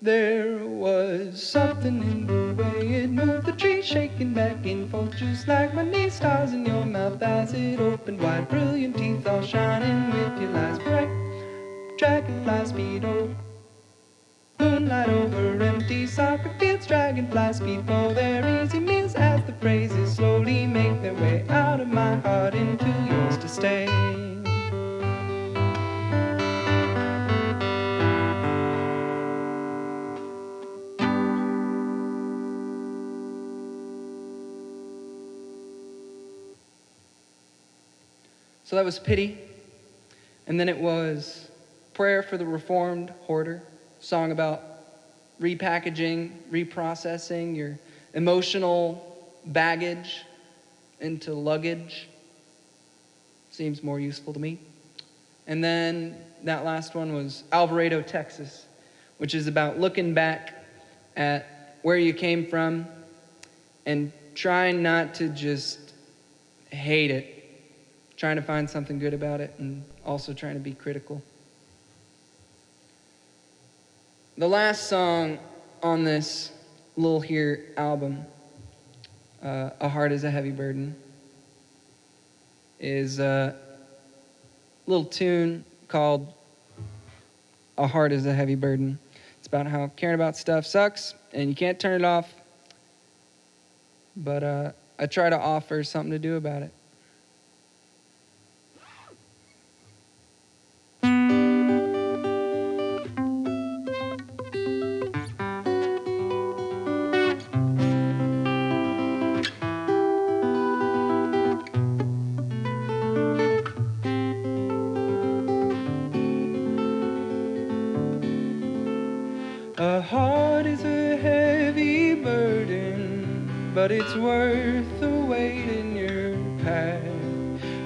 There was something in the way it moved, the tree shaking back and forth, just like my knee. Stars in your mouth as it opened wide, brilliant teeth all shining with your lies bright. Dragonfly speed, oh, moonlight over empty soccer fields. Dragonfly speed for their easy meals as the phrases slowly make their way out of my heart into yours to stay. So that was Pity. And then it was Prayer for the Reformed Hoarder, song about repackaging, reprocessing your emotional baggage into luggage. Seems more useful to me. And then that last one was Alvarado, Texas, which is about looking back at where you came from and trying not to just hate it, trying to find something good about it and also trying to be critical. The last song on this Lil Here album, A Heart is a Heavy Burden, is a little tune called A Heart is a Heavy Burden. It's about how caring about stuff sucks and you can't turn it off, but I try to offer something to do about it. A heart is a heavy burden, but it's worth the weight in your path.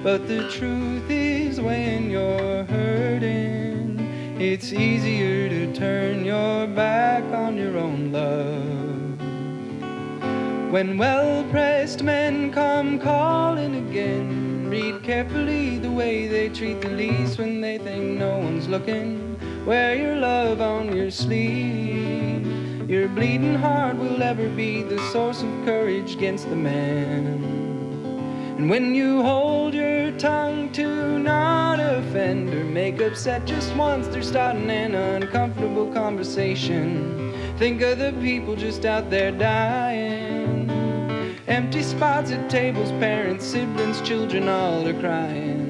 But the truth is when you're hurting, it's easier to turn your back on your own love. When well-pressed men come calling again, read carefully the way they treat the least when they think no one's looking. Wear your love on your sleeve. Your bleeding heart will ever be the source of courage against the man. And when you hold your tongue to not offend or make upset just once they're starting an uncomfortable conversation, think of the people just out there dying. Empty spots at tables, parents, siblings, children, all are crying.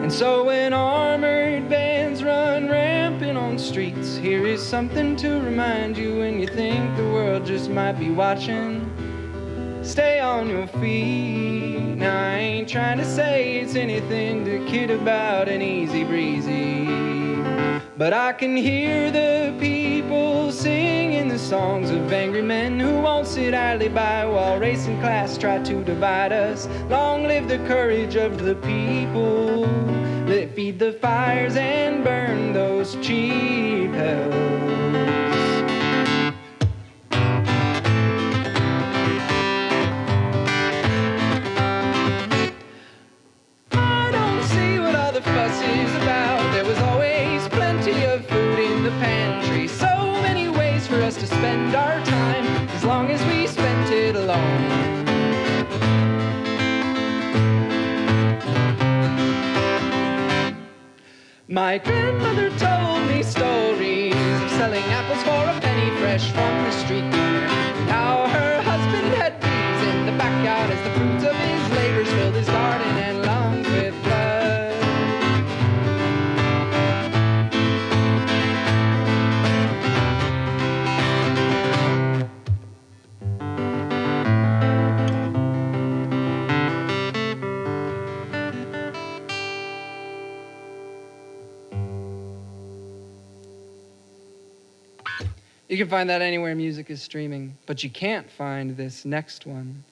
And so when armored bands run rampant on streets, here is something to remind you when you think the world just might be watching. Stay on your feet. Now I ain't trying to say it's anything to kid about and easy breezy, but I can hear the people singing the songs of angry men who won't sit idly by while race and class try to divide us. Long live the courage of the people that feed the fires and burn those cheap hells. I don't see what all the fuss is about. There was always plenty of food in the pantry. So many ways for us to spend our time, as long as we spent it alone. My grandmother told me stories of selling apples for a penny fresh from the street corner. How her husband had bees in the backyard as the fruits of his labors filled his garden and lungs with blood. You can find that anywhere music is streaming, but you can't find this next one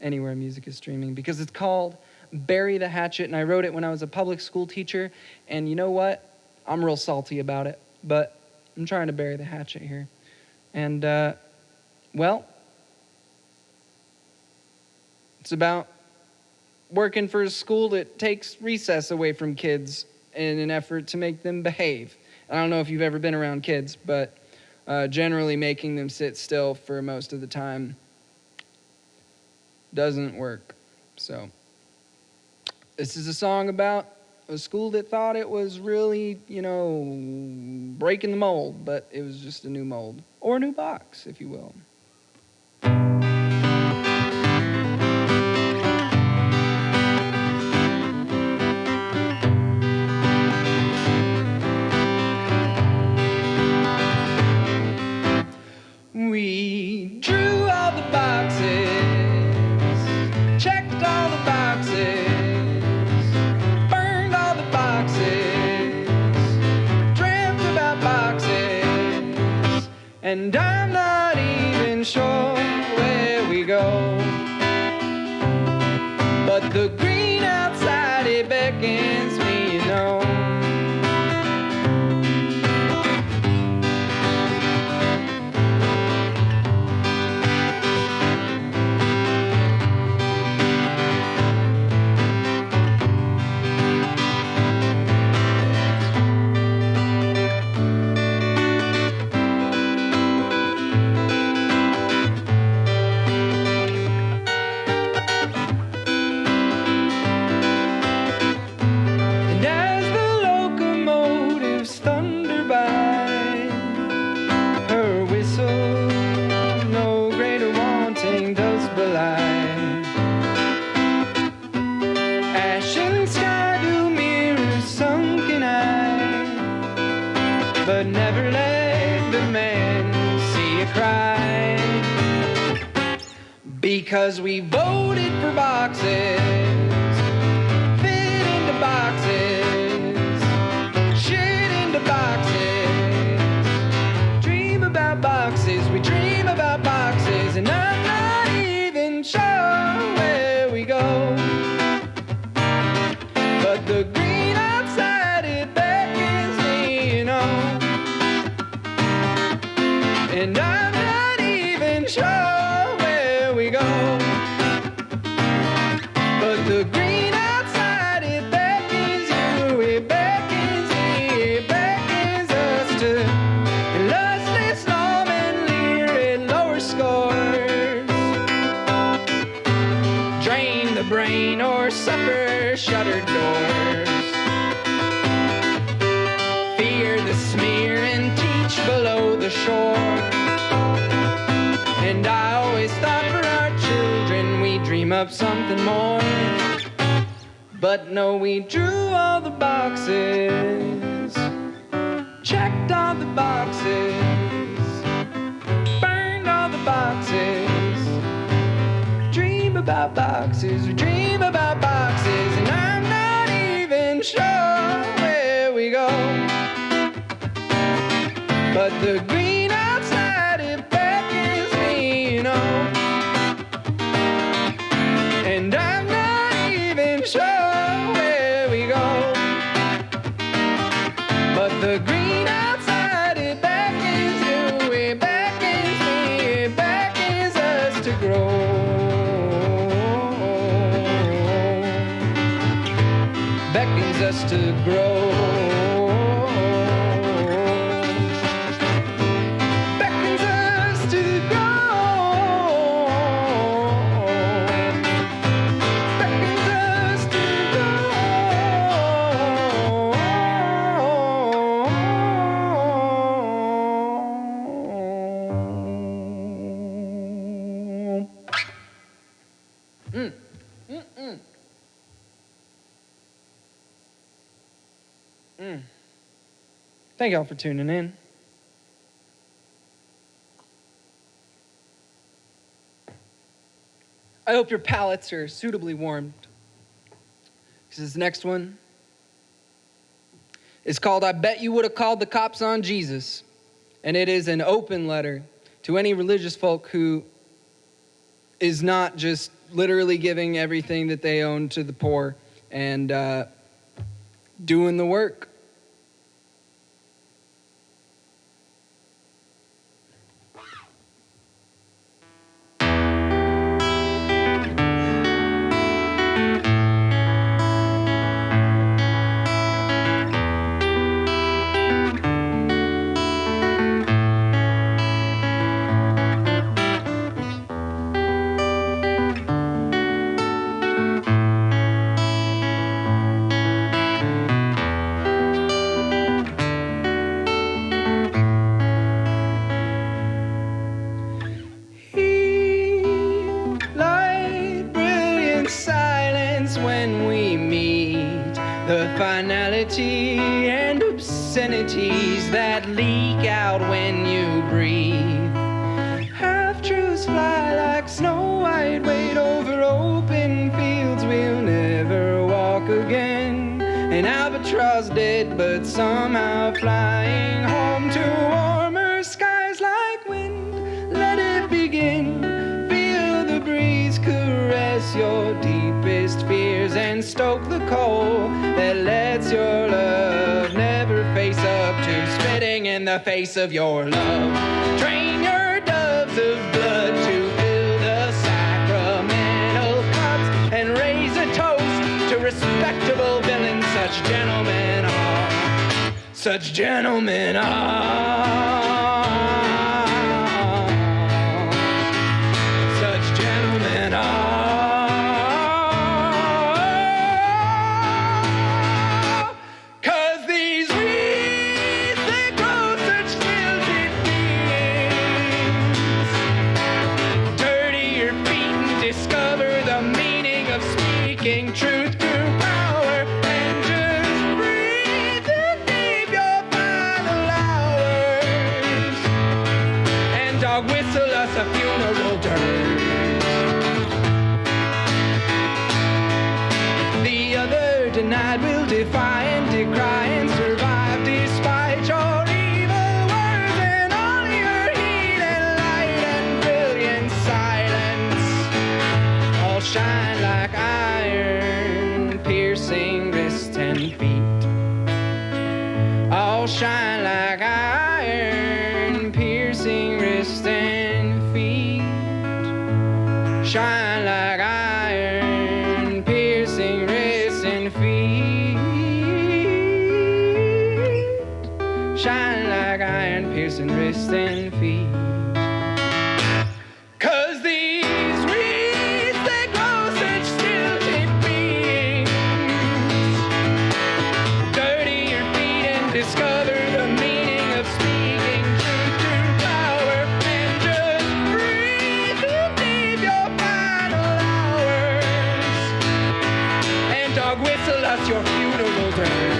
anywhere music is streaming because it's called Bury the Hatchet, and I wrote it when I was a public school teacher, and you know what? I'm real salty about it, but I'm trying to bury the hatchet here. And, well, it's about working for a school that takes recess away from kids in an effort to make them behave. I don't know if you've ever been around kids, but generally making them sit still for most of the time doesn't work. So this is a song about a school that thought it was really, breaking the mold, but it was just a new mold, or a new box, if you will. We drew all the boxes, checked all the boxes, burned all the boxes, dreamt about boxes, and I'm not even sure where we go. But the green outside, it beckons me, you know. but never let the man see you cry. Because we voted for boxes, fit into boxes, shit into boxes, dream about boxes, we dream about boxes, and I'm not even sure where we go. But the green outside, it beckons me, you know, and I'm not even sure where we go. But the green outside, it beckons you, it beckons me, it beckons us to lustless lawmen leer at lower scores. Drain the brain or suffer shuttered doors. Fear the smear and teach below the shore. And I always thought for our children we'd dream up something more. But no, we drew all the boxes, checked all the boxes, burned all the boxes. Dream about boxes, we dream about boxes, and I'm not even sure where we go. But the green outside, it beckons me, you know, and I'm not even sure where we go. But the green outside, it beckons you, it beckons me, it beckons us to grow. Beckons us to grow. Beckons us to grow. Beckons us to grow. Thank y'all for tuning in. I hope your palates are suitably warmed, because this next one is called I Bet You Would Have Called the Cops on Jesus. And it is an open letter to any religious folk who is not just literally giving everything that they own to the poor and doing the work. Finality and obscenities that leak out when you breathe. Half-truths fly like Snow White, wait over open fields we'll never walk again. An albatross dead but somehow flying home to warmer skies like wind. Let it begin. Feel the breeze caress your deepest fears and stoke the coal that lets your love never face up to spitting in the face of your love. Train your doves of blood to fill the sacramental cups and raise a toast to respectable villains. Such gentlemen are, such gentlemen are. Such gentlemen are. Truth through power and just breathe in deep. You'll find the loud will defy and decry and survive despite your evil words and all your heat and light and brilliant silence. All shine like iron, piercing wrists and feet. All shine like iron, piercing wrists and feet. Shine like iron, piercing wrists and feet. Shine like iron, piercing wrists and feet. 'Cause these reeds, they grow such stilted beings. Dirty your feet and discover the meaning of speaking truth to power. And just breathe to leave your final hours. And dog whistle us your funeral dirge.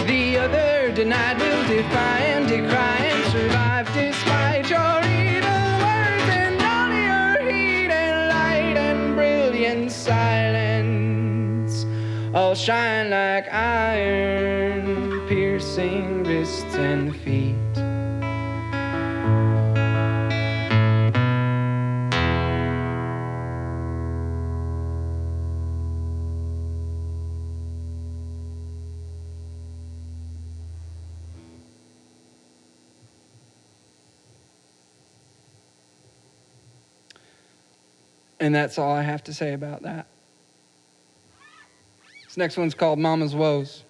The other denied will defy and decry and survive despite your evil words and all your heat and light and brilliant silence. All shine like iron, piercing wrists and feet. And that's all I have to say about that. This next one's called Mama's Woes.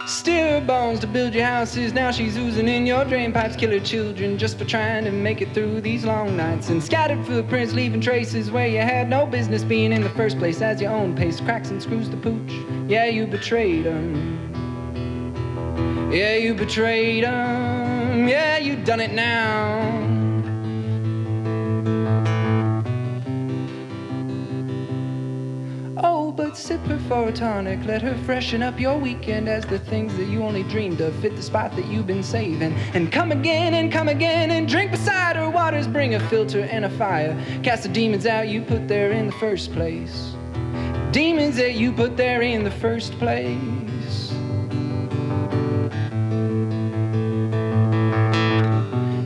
Steer bones to build your houses, now she's oozing in your drain pipes. Kill her children just for trying to make it through these long nights. And scattered footprints leaving traces where you had no business being in the first place. As your own pace cracks and screws the pooch. Yeah, you betrayed them. Yeah, you betrayed them. Yeah, you done it now. Oh, but sip her for a tonic. Let her freshen up your weekend as the things that you only dreamed of fit the spot that you've been saving. And come again and drink beside her waters. Bring a filter and a fire. Cast the demons out you put there in the first place. Demons that you put there in the first place.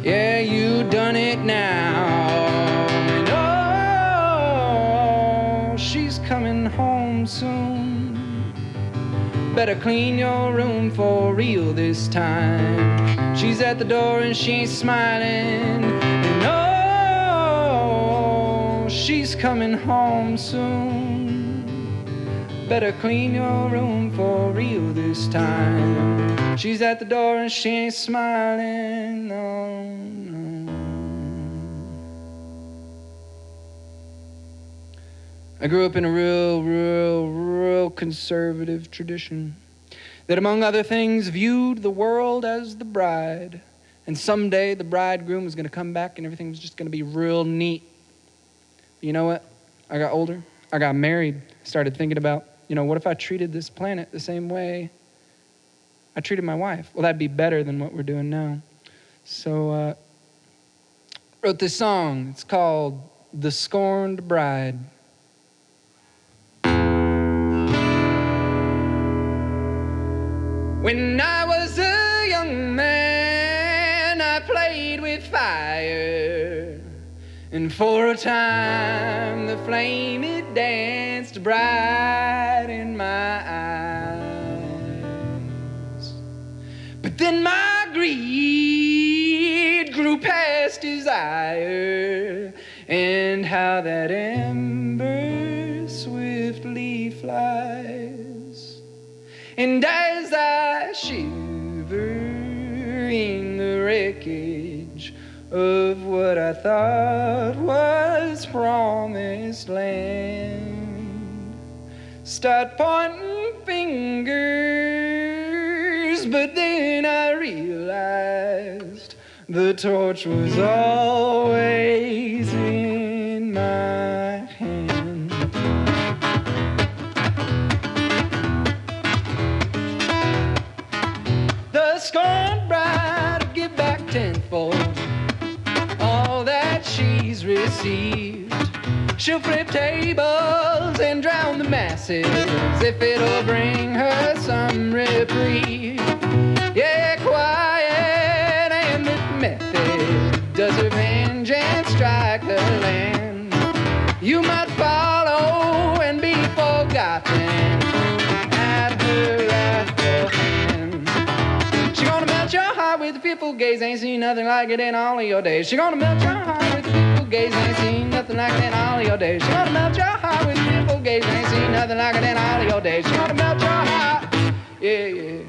Yeah, you done it now. Coming home soon. Better clean your room for real this time. She's at the door and she ain't smiling. And oh, she's coming home soon. Better clean your room for real this time. She's at the door and she ain't smiling. No, no. I grew up in a real conservative tradition that, among other things, viewed the world as the bride. And someday the bridegroom was going to come back and everything was just going to be real neat. But you know what? I got older. I got married. Started thinking about, what if I treated this planet the same way I treated my wife? Well, that'd be better than what we're doing now. So wrote this song. It's called The Scorned Bride. When I was a young man, I played with fire. And for a time, the flame, it danced bright in my eyes. But then my greed grew past desire, and how that ember swiftly flies. And as I shiver in the wreckage of what I thought was promised land, start pointing fingers, but then I realized the torch was always in my hand. The scorned bride will give back tenfold all that she's received. She'll flip tables and drown the masses if it'll bring her some reprieve. Yeah, quiet and with method does her vengeance strike the land. You might follow and be forgotten at her wrathful hand. She gonna melt your heart with a fearful gaze, ain't seen nothing like it in all of your days. She gonna melt your heart with a fearful gaze, ain't seen nothing like it in all of your days. She gonna melt your heart with a fearful gaze, ain't seen nothing like it in all of your days. She gonna melt your heart, yeah, yeah.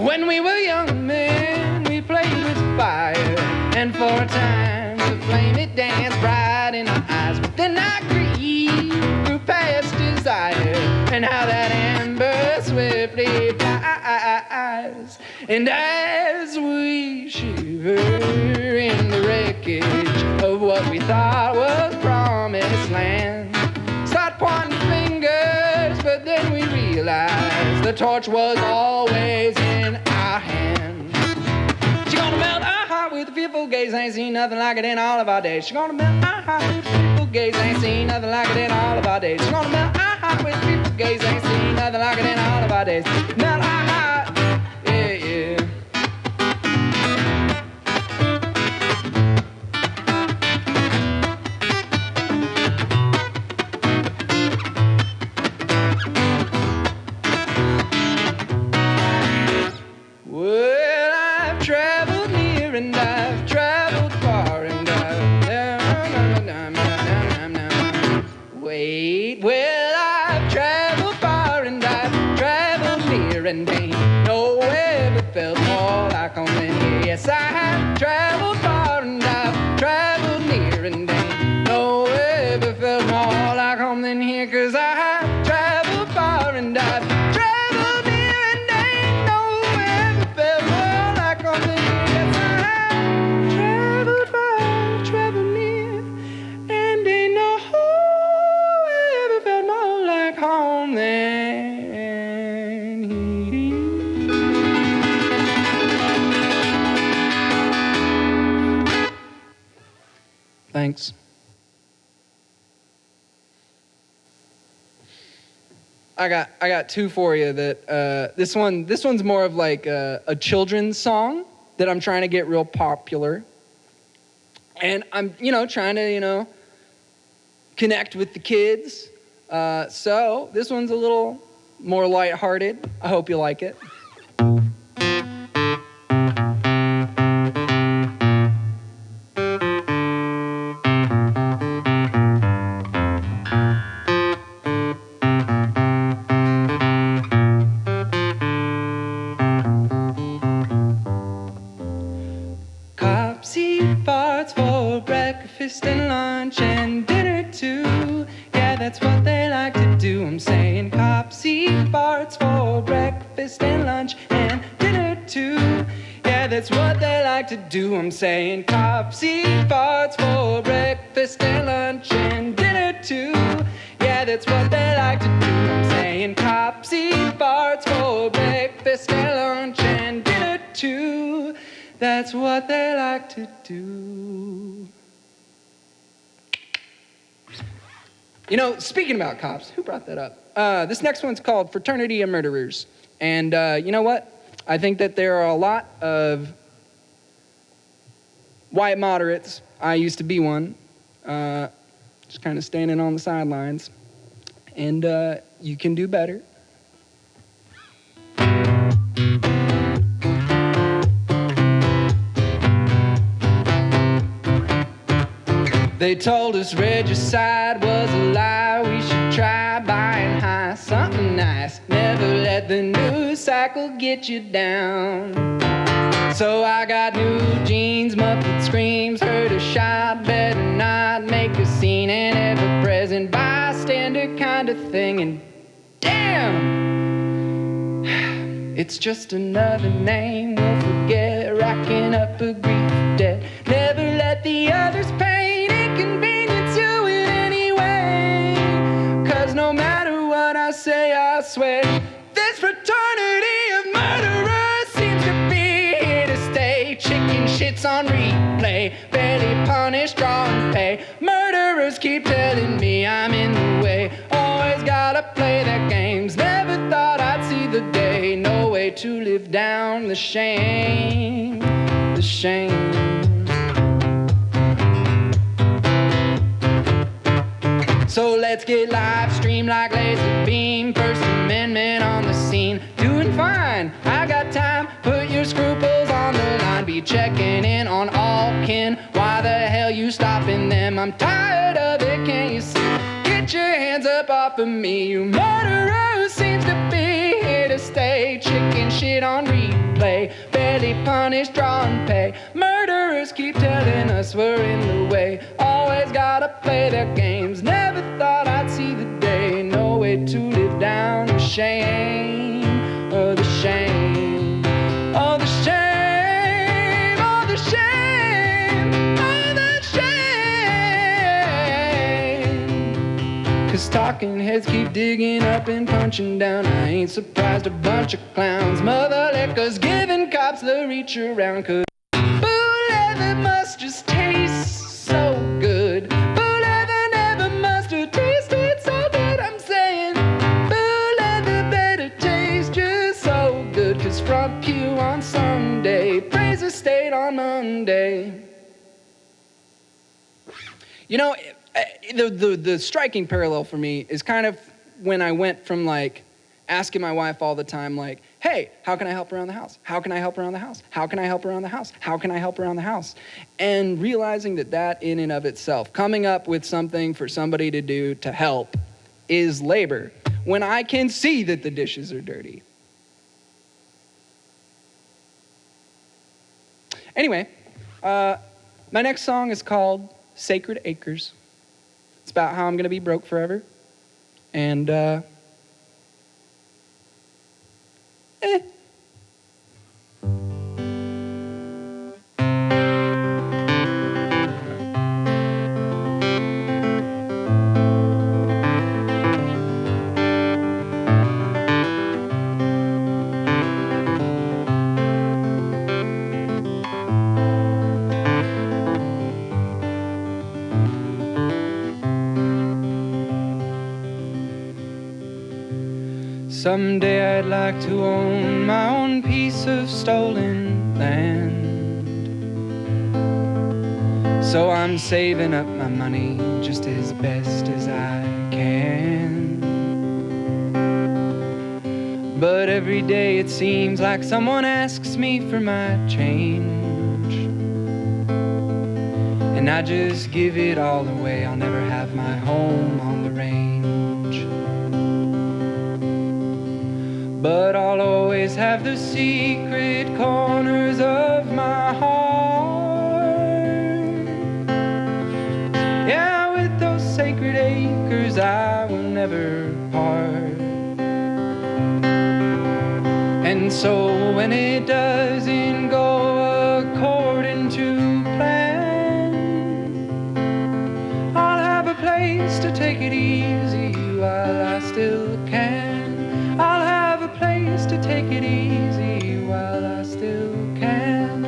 When we were young men, we played with fire, and for a time the flame it danced bright in our eyes. But then our greed grew past desire, and how that ember swiftly flies. And as we shiver in the wreckage of what we thought was promised land, start pointing fingers, but then we realized the torch was always in our hand. She gonna melt our heart with a fearful gaze, ain't seen nothing like it in all of our days. She gonna melt our heart with a fearful gaze, ain't seen nothing like it in all of our days. She gonna melt our heart with a fearful gaze, ain't seen nothing like it in all of our days. Melt our heart, yeah, yeah. Well, I've traveled near and I've traveled far and wait. Well, I've traveled far and I've traveled near and ain't nowhere but felt more like home than here. Yes, I have traveled far and I've traveled near and ain't nowhere but felt more like home than here. 'Cause I have traveled far and I've traveled near and ain't nowhere but felt more like home than here. Yes, I have traveled far, traveled near, and ain't nowhere but felt more like home than here. Thanks. I got two for you. That this one's more of like a children's song that I'm trying to get real popular, and I'm trying to connect with the kids. So this one's a little more lighthearted. I hope you like it. Cops eat farts for breakfast and lunch and dinner too. Yeah, that's what they like to do. I'm saying cops eat farts for breakfast and lunch and dinner too. Yeah, that's what they like to do. I'm saying cops eat farts for breakfast and lunch and dinner too. Yeah, that's what they like to do. I'm saying cops eat farts for breakfast and lunch and dinner too. That's what they like to do. Speaking about cops, who brought that up? This next one's called Fraternity of Murderers. And you know what? I think that there are a lot of white moderates. I used to be one. Just kind of standing on the sidelines. And you can do better. They told us regicide was a lie. We should try buying high, something nice. Never let the news cycle get you down. So I got new jeans, muffled screams, heard a shot, better not make a scene, and ever-present bystander kind of thing. And damn, it's just another name we'll forget, racking up a grief debt. Never let the others pain inconvenience you in any way. 'Cause no matter what I say, I swear, this fraternity of murderers seems to be here to stay. Chicken shits on replay, barely punished, drawing pay. Murderers keep telling me I'm in the way. Always gotta play their games, never thought I'd see the day. No way to live down the shame, the shame. So let's get live streamed like laser beam. First Amendment on the scene, doing fine. I got time, put your scruples on the line. Be checking in on all kin. Why the hell you stopping them? I'm tired of it, can't you see? Get your hands up off of me, you murderer who seems to be here to stay. Chicken shit on replay, barely punished, drawing pay. Murderers keep telling us we're in the way. Always gotta play their games, never thought I'd see the day. No way to live down the shame, oh the shame, oh the shame, oh the shame, oh the shame. 'Cause talking heads keep digging up and punching down. I ain't surprised, a bunch of clowns. Mother liquors giving cops the reach around. 'Cause boo leather must just taste so good. Boo leather never must have tasted so good. I'm saying boo leather better taste just so good. 'Cause front pew on Sunday, praise the state on Monday. You know, the striking parallel for me is kind of when I went from like asking my wife all the time, like, hey, how can I help around the house? How can I help around the house? How can I help around the house? How can I help around the house? And realizing that that in and of itself, coming up with something for somebody to do to help is labor, when I can see that the dishes are dirty. Anyway, my next song is called Sacred Acres. It's about how I'm gonna be broke forever. And someday I'd like to own my own piece of stolen land. So I'm saving up my money just as best as I can. But every day it seems like someone asks me for my change, and I just give it all away. I'll never have my home on the range, but I'll always have the secret corners of my heart. Yeah, with those sacred acres I will never part. And so when it doesn't go according to plan, I'll have a place to take it easy while I still can. I'll have a place to take it easy while I still can.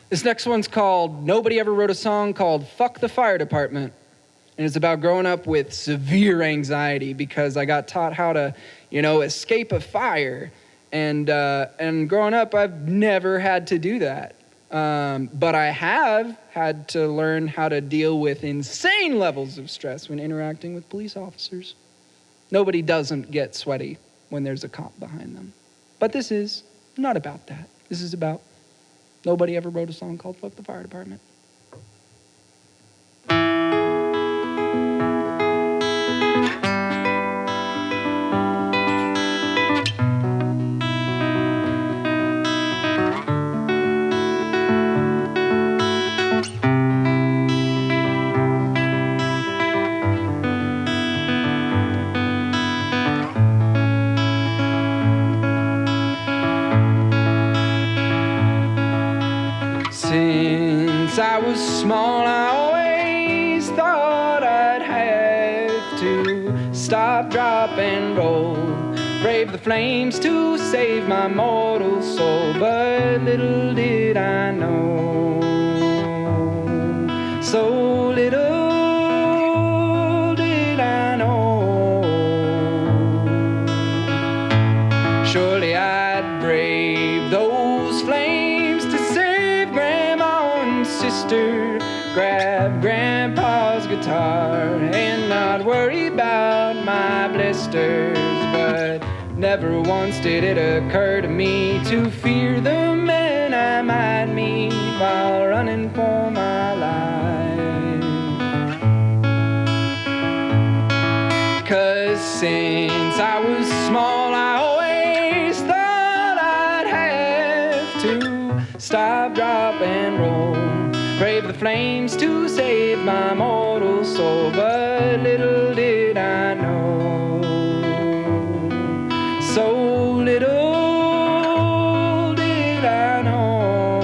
This next one's called, nobody ever wrote a song called Fuck the Fire Department. And it's about growing up with severe anxiety because I got taught how to escape a fire. And growing up, I've never had to do that. But I have had to learn how to deal with insane levels of stress when interacting with police officers. Nobody doesn't get sweaty when there's a cop behind them. But this is not about that. This is about nobody ever wrote a song called Fuck the Fire Department. Since I was small, I always thought I'd have to stop, drop, and roll, brave the flames to save my mortal soul. But little did I know, so little did I know, surely I'd brave those flames to save Grandma and sister, grab Grandpa's guitar, and not worry about my blisters. But never once did it occur to me to fear the men I might meet while running for my life. 'Cause since I was small, I always thought I'd have to stop, drop, and roll, brave the flames to save my mortal soul. But little did I know, so little did I know,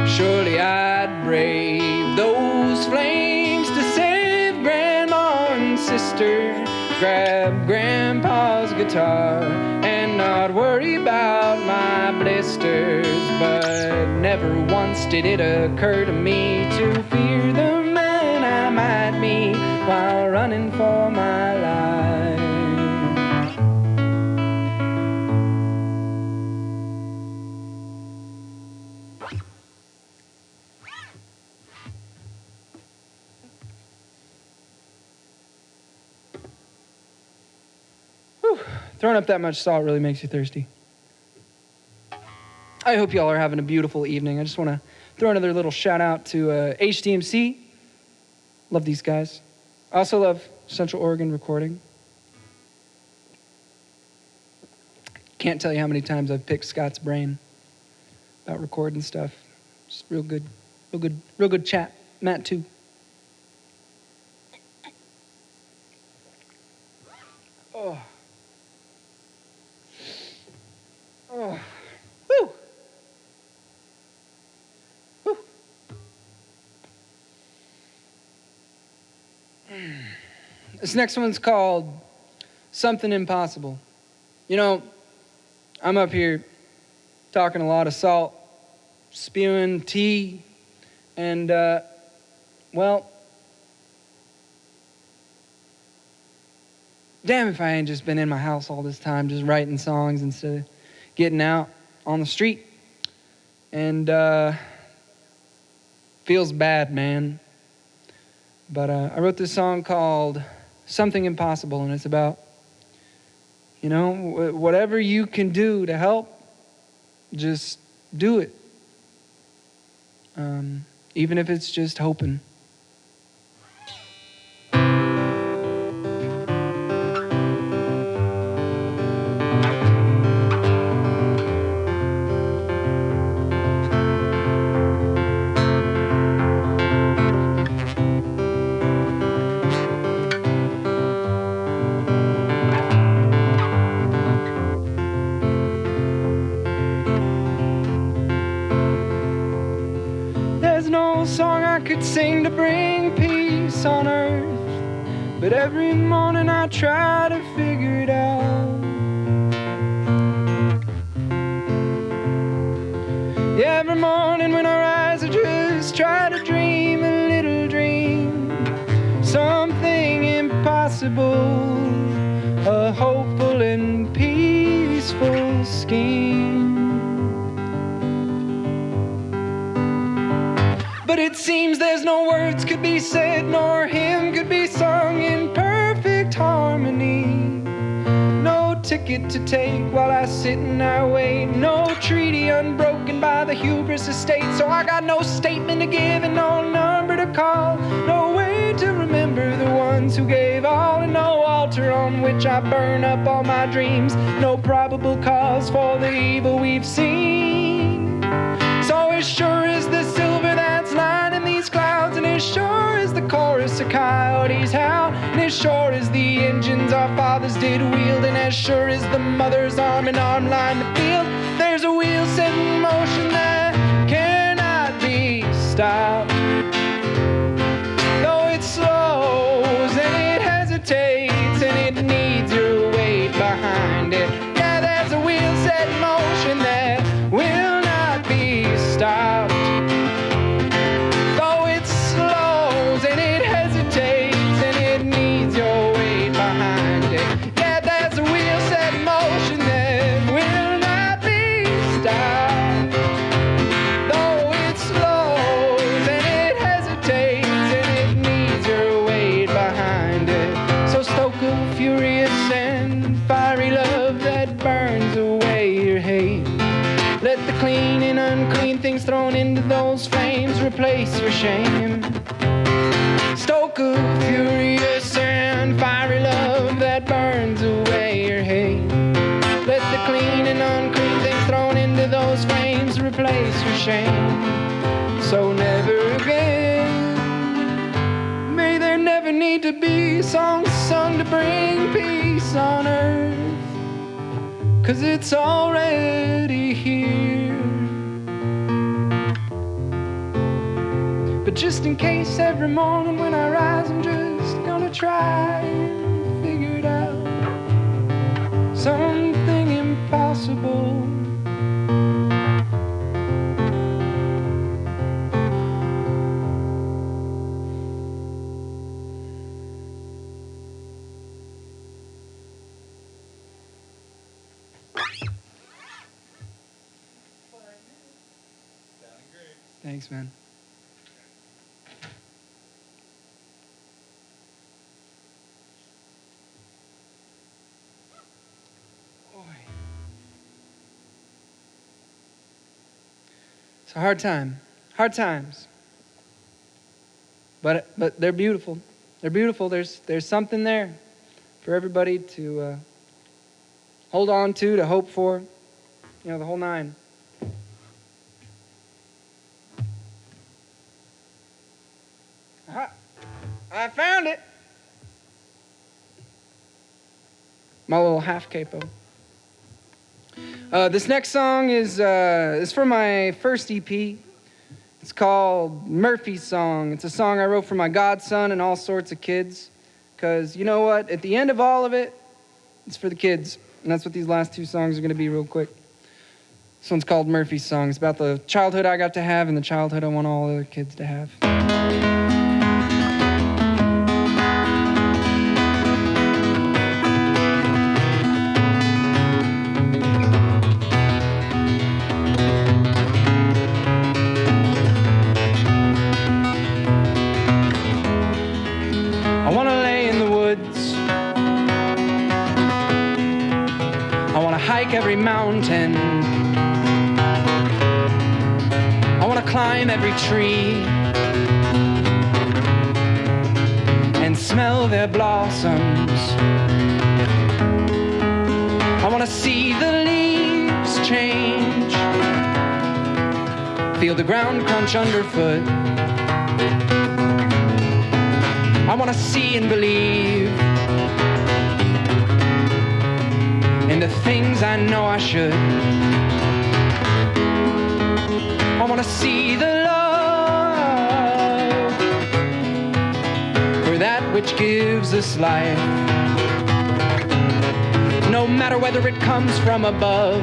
surely I'd brave those flames to save Grandma and sister, grab Grandpa's guitar, and not worry about my blisters. But never once did it occur to me to fear the man I might meet while running for my life. Whew. Throwing up that much salt really makes you thirsty. I hope y'all are having a beautiful evening. I just want to throw another little shout out to HDMC. Love these guys. I also love Central Oregon Recording. Can't tell you how many times I've picked Scott's brain about recording stuff. Just real good chat. Matt too. Oh. Oh. Woo. Woo. This next one's called Something Impossible. I'm up here talking a lot of salt, spewing tea, and, damn if I ain't just been in my house all this time just writing songs instead of getting out on the street. And feels bad, man. But I wrote this song called Something Impossible, and it's about, whatever you can do to help, just do it. Even if it's just hoping. Song I could sing to bring peace on earth, but every morning I try to figure it out. Yeah, every morning when I rise I just try to dream a little dream, something impossible. skin. But it seems there's no words could be said, nor hymn could be sung in perfect harmony. No ticket to take while I sit and I wait, no treaty unbroken by the hubris estate. So I got no statement to give and no number to call, no way to remember the ones who gave all, and no altar on which I burn up all my dreams, no probable cause for the evil we've seen. So as sure as the silver that's lining these clouds, and as sure as the chorus of coyotes howl, and as sure as the engines our fathers did wield, and as sure as the mother's arm in arm line the field, there's a wheel set in motion that cannot be stopped. Though it slows and it hesitates and it needs your weight behind it, yeah, there's a wheel set in motion that will not be stopped. Though it slows and it hesitates and it needs your weight behind it, yeah, there's a wheel set in motion that will not be stopped. Though it slows and it hesitates and it needs your weight behind it. So stoke a furious and fiery love that burns away your hate. Let the clean and unclean things thrown into those flames replace your shame. Stoke a furious and fiery love that burns away your hate. Let the clean and unclean things thrown into those flames replace your shame. So never again may there never need to be songs sung to bring peace on earth, 'cause it's already here. But just in case, every morning when I rise, I'm just gonna try and figure it out. Something impossible. Thanks, man. Boy. It's a hard time. Hard times. But they're beautiful. They're beautiful. There's something there for everybody to hold on to hope for. You know, the whole nine. I found it. My little half capo. This next song is from my first EP. It's called Murphy's Song. It's a song I wrote for my godson and all sorts of kids. Because you know what? At the end of all of it, it's for the kids. And that's what these last two songs are going to be real quick. This one's called Murphy's Song. It's about the childhood I got to have and the childhood I want all other kids to have. I want to lay in the woods. I want to hike every mountain. I want to climb every tree and smell their blossoms. I want to see the leaves change, feel the ground crunch underfoot. I want to see and believe in the things I know I should. I want to see the love for that which gives us life, no matter whether it comes from above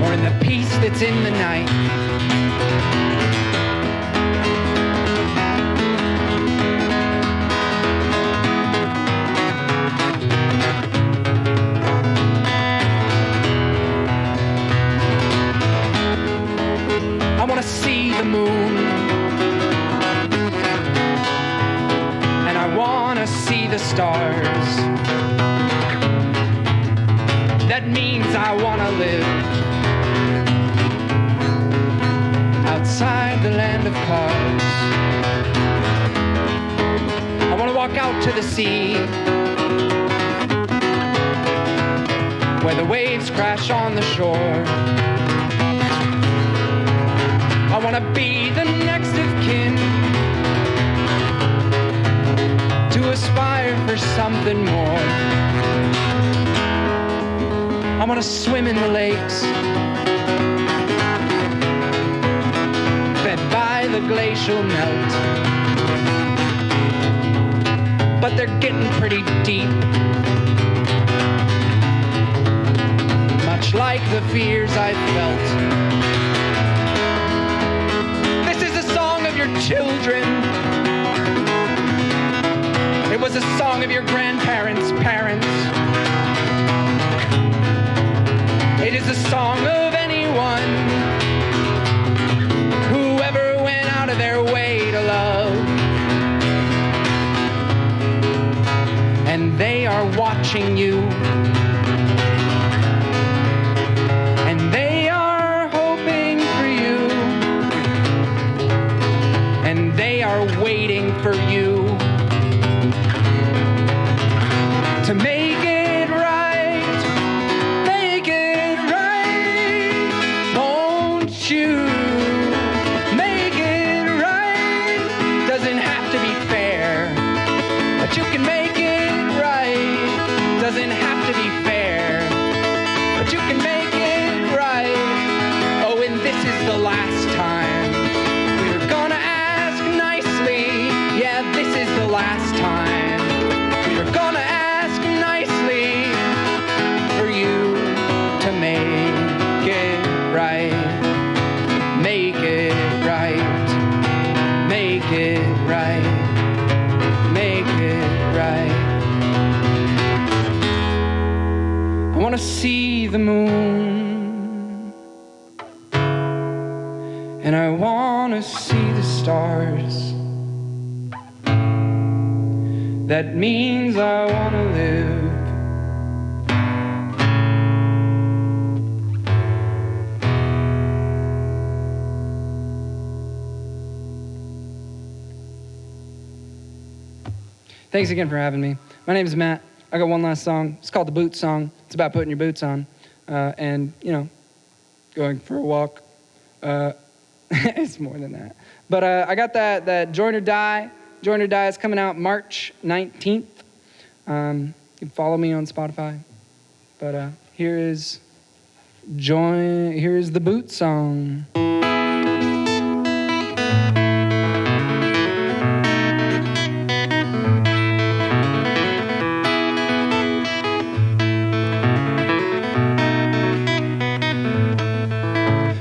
or in the peace that's in the night. the stars. That means I wanna live outside the land of cars. I wanna walk out to the sea, where the waves crash on the shore. I wanna be the next of kin, to aspire for something more. I wanna swim in the lakes, fed by the glacial melt. But they're getting pretty deep, much like the fears I felt. This is a song of your children. It was a song of your grandparents' parents. It is a song of anyone who ever went out of their way to love. And they are watching you, and they are hoping for you, and they are waiting for you to make it right, make it right. Won't you make it right? Doesn't have to be fair, but you can make it right. Doesn't have to be fair, but you can make it right. Oh, and this is the last time we're gonna ask nicely. Yeah, this is the last time we're gonna ask nicely for you to make it right. Make it right. Make it right. Make it right. I wanna see the moon, and I wanna see the stars. That means I wanna live Thanks again for having me. My name is Matt. I got one last song. It's called the Boot Song. It's about putting your boots on and, you know, going for a walk. It's more than that. But I got that Join or Die. Join or Die is coming out March 19th. You can follow me on Spotify. But here is the Boot Song.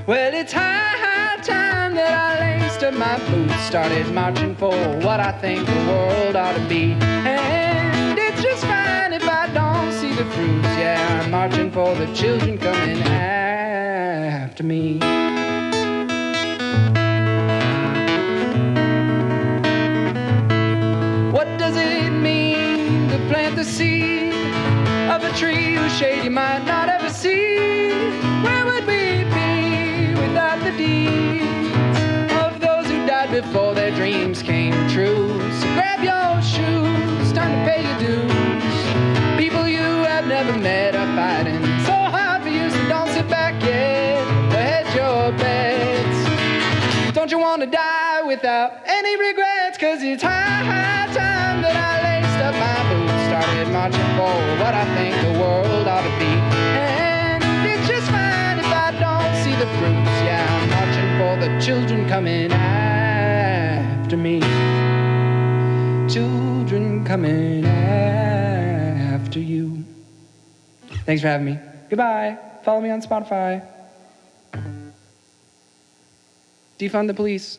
Well, it's high time that I laced up my boots, started marching for what I think the world ought to be. And it's just fine if I don't see the fruits. Yeah, I'm marching for the children coming after me. What does it mean to plant the seed of a tree whose shade you might not ever see? Where would we be without the deeds of those who died before their dreams came true? So grab your shoes, time to pay your dues. People you have never met are fighting so hard for you, so don't sit back yet, but hedge your bets. Don't you want to die without any regrets? Cause it's high time that I laced up my boots, started marching for what I think the world ought to be. And it's just fine if I don't see the fruits. Yeah, I'm marching for the children coming after me. Children coming after you. Thanks for having me. Goodbye. Follow me on Spotify. Defund the police.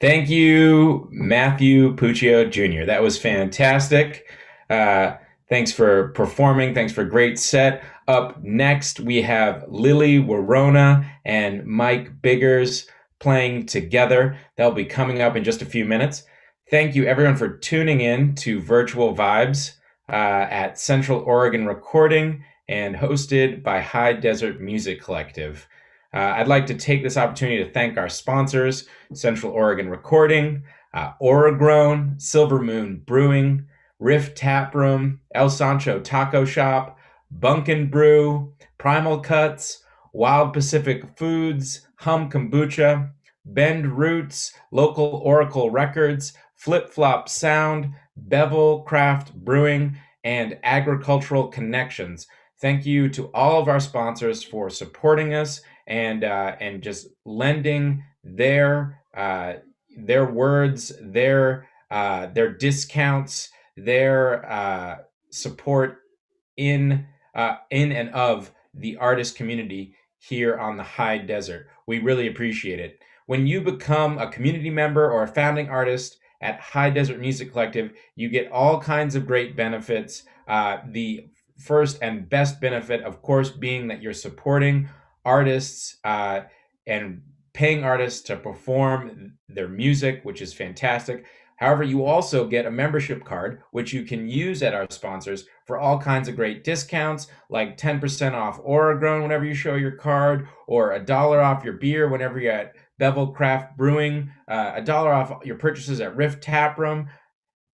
Thank you, Matthew Puccio Jr. That was fantastic. Uh, Thanks for performing. Thanks for a great set. Up next, we have Lily Warona and Mike Biggers playing together. They'll be coming up in just a few minutes. Thank you, everyone, for tuning in to Virtual Vibes at Central Oregon Recording and hosted by High Desert Music Collective. I'd like to take this opportunity to thank our sponsors. Central Oregon Recording, Oragrown, Silver Moon Brewing, Riff Tap Room, El Sancho Taco Shop, Bunkin Brew, Primal Cuts, Wild Pacific Foods, Hum Kombucha, Bend Roots, Local Oracle Records, Flip Flop Sound, Bevel Craft Brewing, and Agricultural Connections. Thank you to all of our sponsors for supporting us and just lending their words, their discounts, their support in and of the artist community here on the high desert. We really appreciate it. When you become a community member or a founding artist at High Desert Music Collective, you get all kinds of great benefits. The first and best benefit, of course, being that you're supporting artists and paying artists to perform their music, which is fantastic. However, you also get a membership card, which you can use at our sponsors for all kinds of great discounts, like 10% off Oragrown whenever you show your card, or $1 off your beer whenever you're at Bevel Craft Brewing, $1 off your purchases at Riff Tap Room.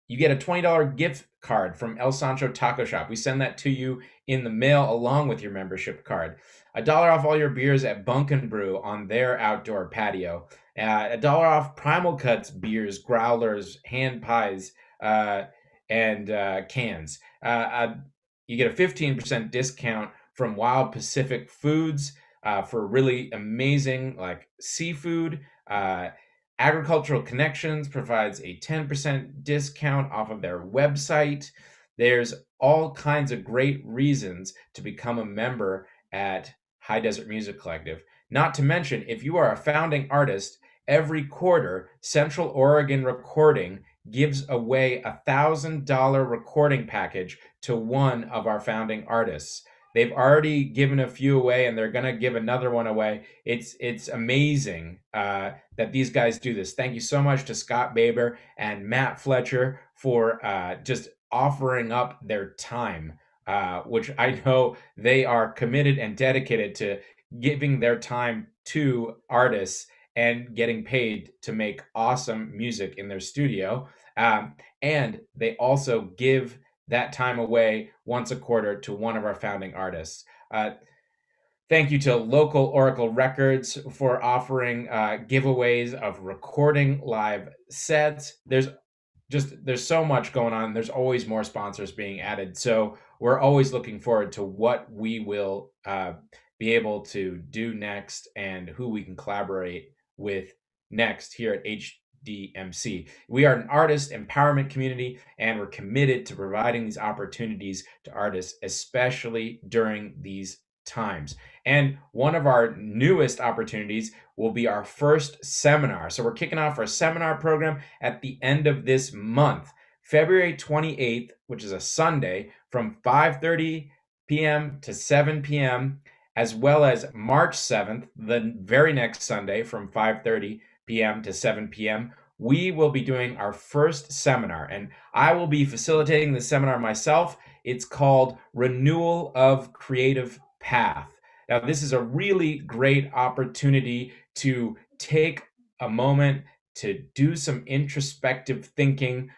You get a $20 gift card from El Sancho Taco Shop. We send that to you in the mail along with your membership card. $1 off all your beers at Bunk and Brew on their outdoor patio. $1 off Primal Cuts beers, growlers, hand pies, and cans. You get a 15% discount from Wild Pacific Foods for really amazing like seafood. Agricultural Connections provides a 10% discount off of their website. There's all kinds of great reasons to become a member at High Desert Music Collective. Not to mention, if you are a founding artist, every quarter, Central Oregon Recording gives away $1,000 recording package to one of our founding artists. They've already given a few away, and they're gonna give another one away. It's amazing that these guys do this. Thank you so much to Scott Baber and Matt Fletcher for just offering up their time, which I know they are committed and dedicated to giving their time to artists and getting paid to make awesome music in their studio. And they also give that time away once a quarter to one of our founding artists. Thank you to Local Oracle Records for offering giveaways of recording live sets. There's so much going on. There's always more sponsors being added. So we're always looking forward to what we will be able to do next and who we can collaborate with next here at HDMC. We are an artist empowerment community, and we're committed to providing these opportunities to artists, especially during these times. And one of our newest opportunities will be our first seminar. So we're kicking off our seminar program at the end of this month, February 28th, which is a Sunday, from 5:30 p.m. to 7 p.m., as well as March 7th, the very next Sunday, from 5:30 p.m. to 7 p.m. We will be doing our first seminar, and I will be facilitating the seminar myself. It's called Renewal of Creative Path. Now, this is a really great opportunity to take a moment to do some introspective thinking,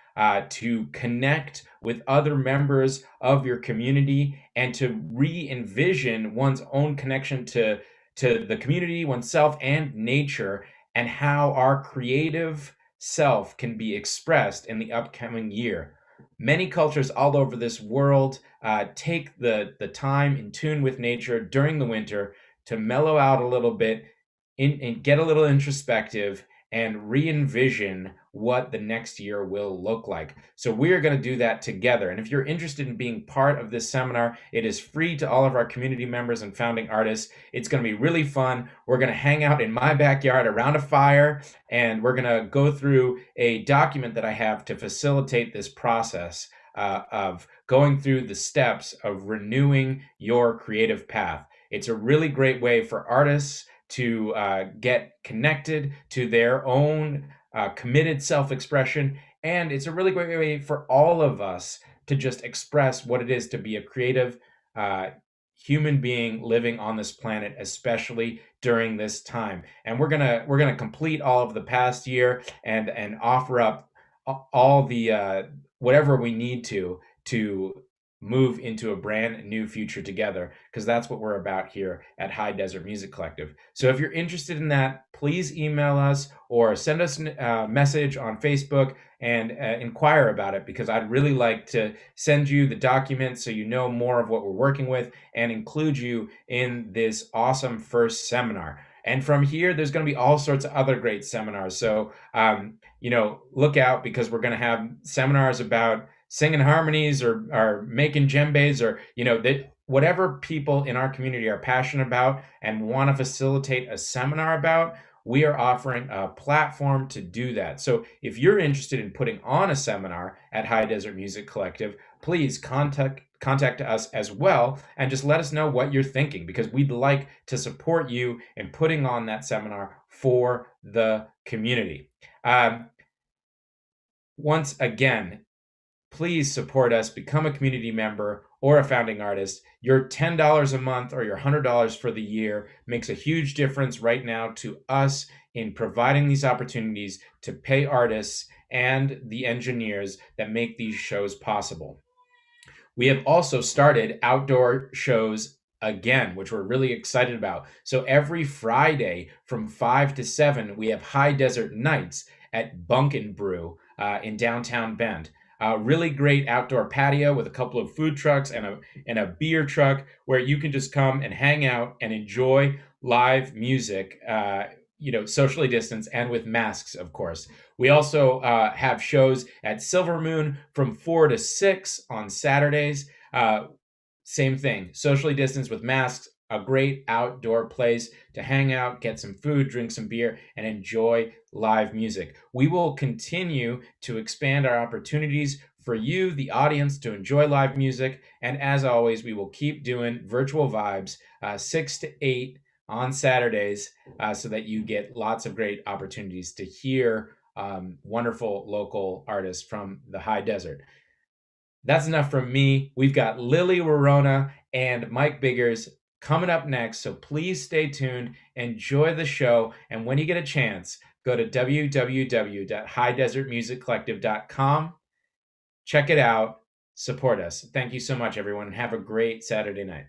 to connect with other members of your community, and to re-envision one's own connection to the community, oneself, and nature, and how our creative self can be expressed in the upcoming year. Many cultures all over this world take the time in tune with nature during the winter to mellow out a little bit and get a little introspective and re-envision what the next year will look like. So we are going to do that together. And if you're interested in being part of this seminar, it is free to all of our community members and founding artists. It's going to be really fun. We're going to hang out in my backyard around a fire, and we're going to go through a document that I have to facilitate this process of going through the steps of renewing your creative path. It's a really great way for artists to get connected to their own committed self-expression, and it's a really great way for all of us to just express what it is to be a creative uh, human being living on this planet, especially during this time. And we're gonna complete all of the past year and offer up all the whatever we need to move into a brand new future together, because that's what we're about here at High Desert Music Collective. So if you're interested in that, please email us or send us a message on Facebook and inquire about it, because I'd really like to send you the documents so you know more of what we're working with and include you in this awesome first seminar. And from here, there's going to be all sorts of other great seminars. So, look out, because we're going to have seminars about singing harmonies or making djembes, or whatever people in our community are passionate about and want to facilitate a seminar about. We are offering a platform to do that. So if you're interested in putting on a seminar at High Desert Music Collective, please contact us as well, and just let us know what you're thinking, because we'd like to support you in putting on that seminar for the community. Once again, please support us, become a community member or a founding artist. Your $10 a month or your $100 for the year makes a huge difference right now to us in providing these opportunities to pay artists and the engineers that make these shows possible. We have also started outdoor shows again, which we're really excited about. So every Friday from 5 to 7, we have High Desert Nights at Bunk and Brew in downtown Bend. Really great outdoor patio with a couple of food trucks and a beer truck where you can just come and hang out and enjoy live music, socially distanced and with masks, of course. We also have shows at Silver Moon from 4 to 6 on Saturdays. Same thing, socially distanced with masks, a great outdoor place to hang out, get some food, drink some beer, and enjoy live music. We will continue to expand our opportunities for you, the audience, to enjoy live music. And as always, we will keep doing virtual vibes 6 to 8 on Saturdays, so that you get lots of great opportunities to hear wonderful local artists from the high desert. That's enough from me. We've got Lily Warona and Mike Biggers coming up next, so please stay tuned, enjoy the show, and when you get a chance, go to www.highdesertmusiccollective.com. Check it out, support us. Thank you so much, everyone, and have a great Saturday night.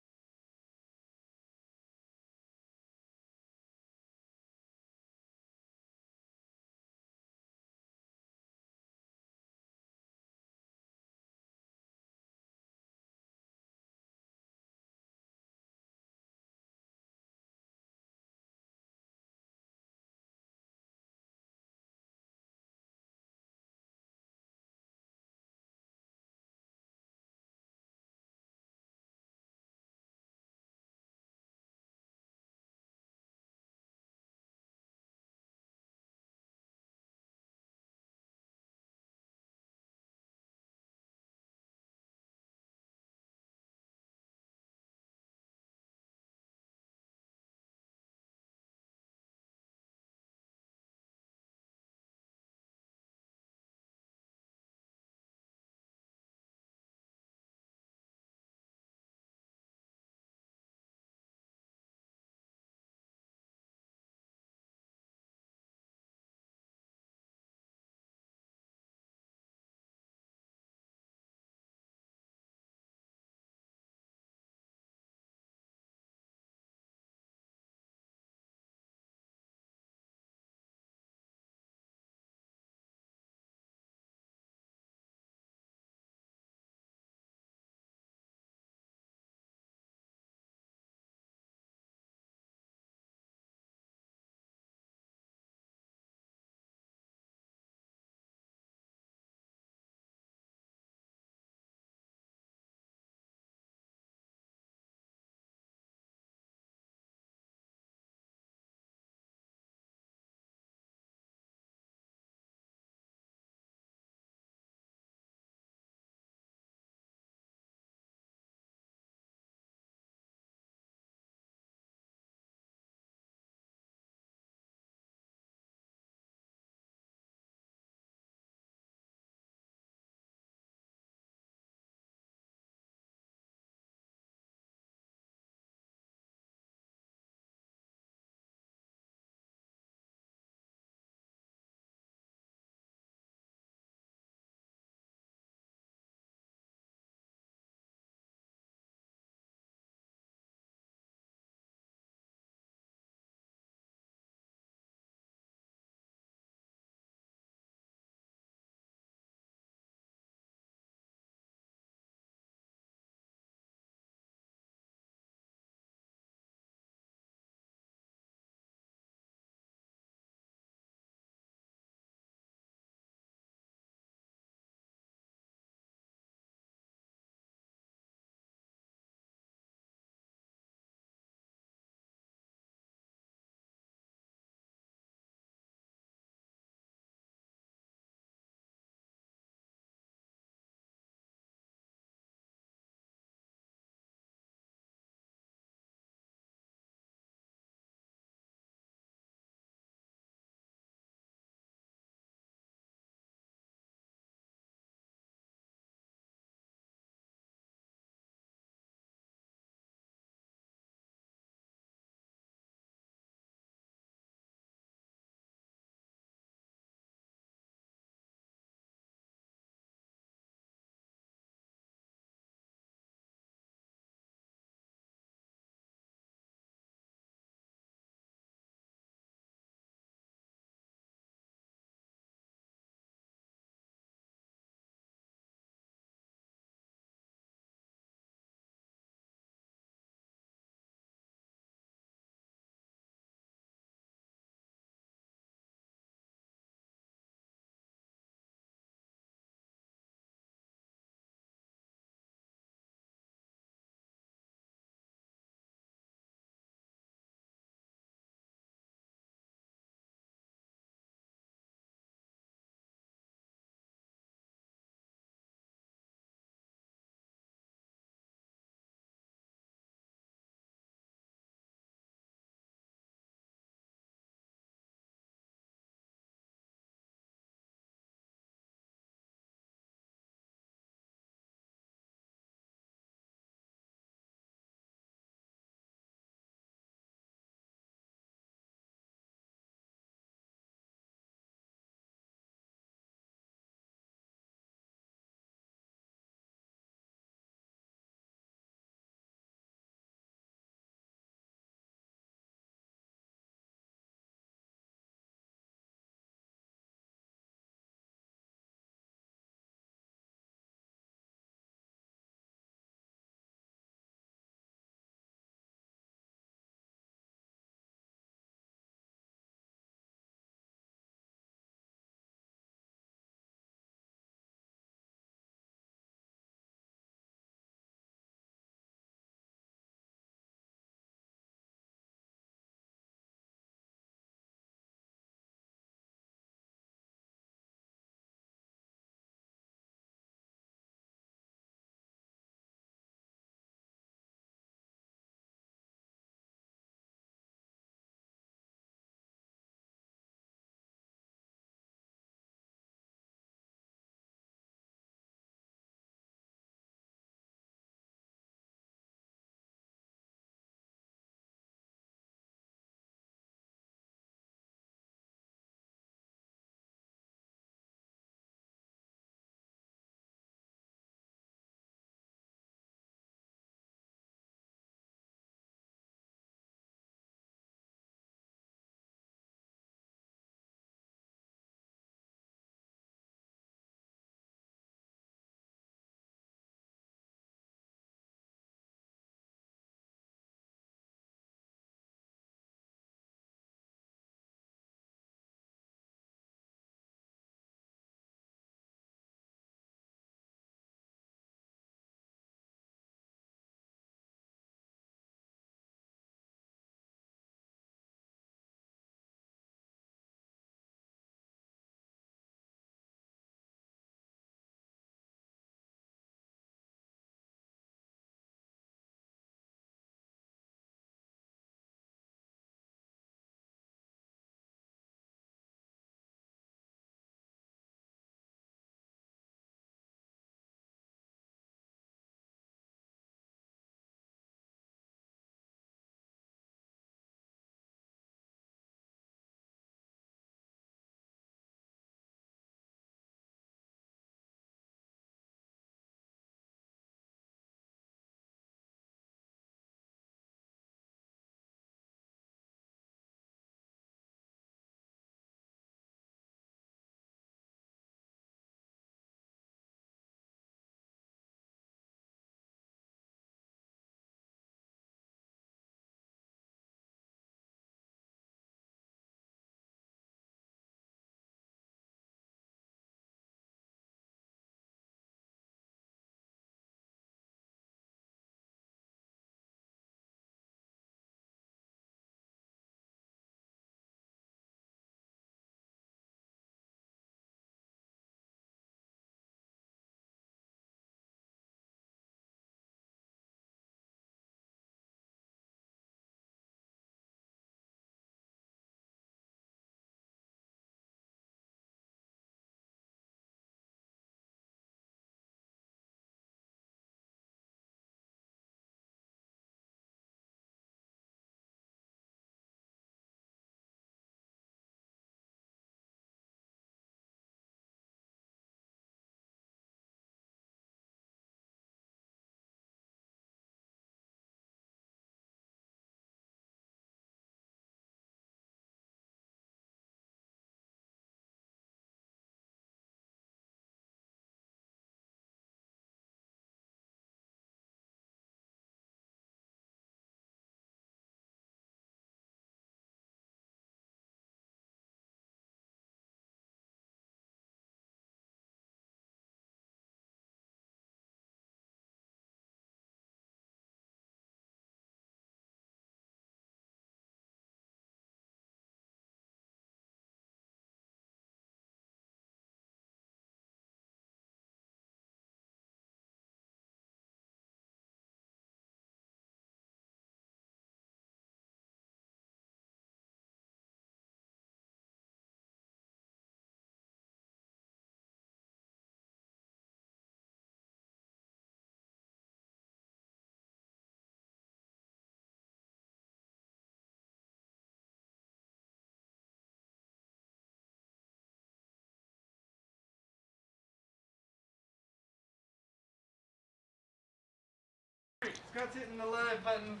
Scott's hitting the live button,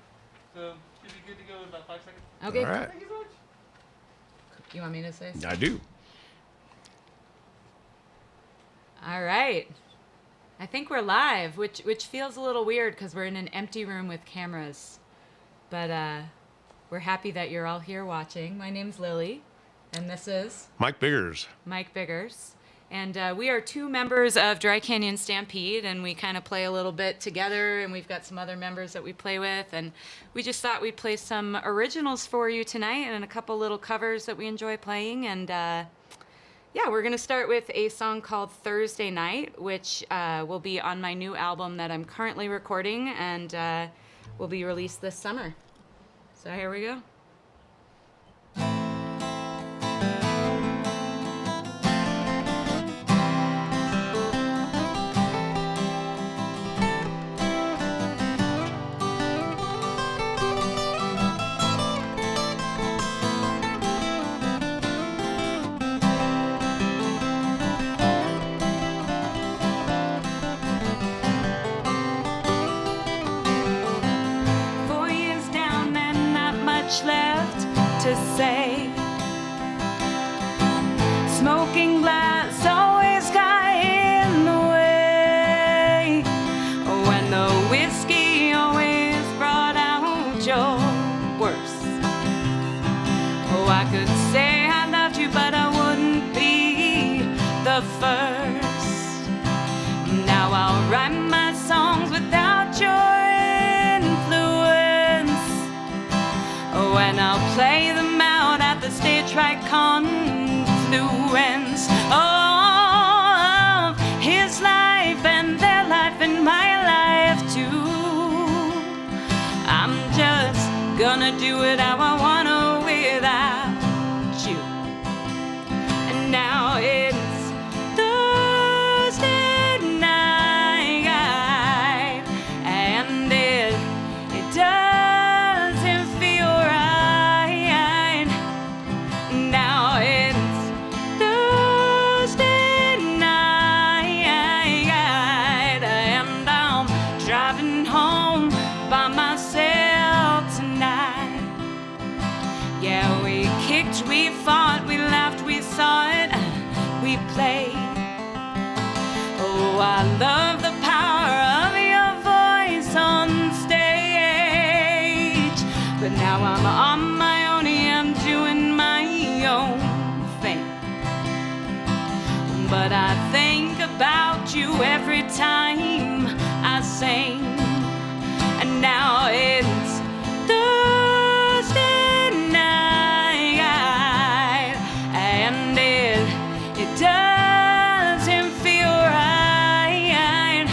so should be good to go in about 5 seconds. Okay. All right. Thank you so much. You want me to say something? I do. All right. I think we're live, which feels a little weird because we're in an empty room with cameras. But we're happy that you're all here watching. My name's Lily, and this is Mike Biggers. Mike Biggers. And we are two members of Dry Canyon Stampede, and we kind of play a little bit together, and we've got some other members that we play with. And we just thought we'd play some originals for you tonight and a couple little covers that we enjoy playing. And yeah, we're going to start with a song called Thursday Night, which will be on my new album that I'm currently recording and will be released this summer. So here we go. Left to say, smoking glass always got in the way, when the whiskey always brought out your worst. Oh, I could say I loved you, but I wouldn't be the first. Now I'll write my songs without your and I'll play them out at the stage right confluence of his life and their life and my life too. I'm just gonna do it how I wanna without you. And now it's Thursday night, and it does. We fought, we laughed, we saw it, we played. Oh, I love the power of your voice on stage. But now I'm on my own, I'm doing my own thing. But I think about you every time I sing. And now it's Thursday night, and it doesn't feel right.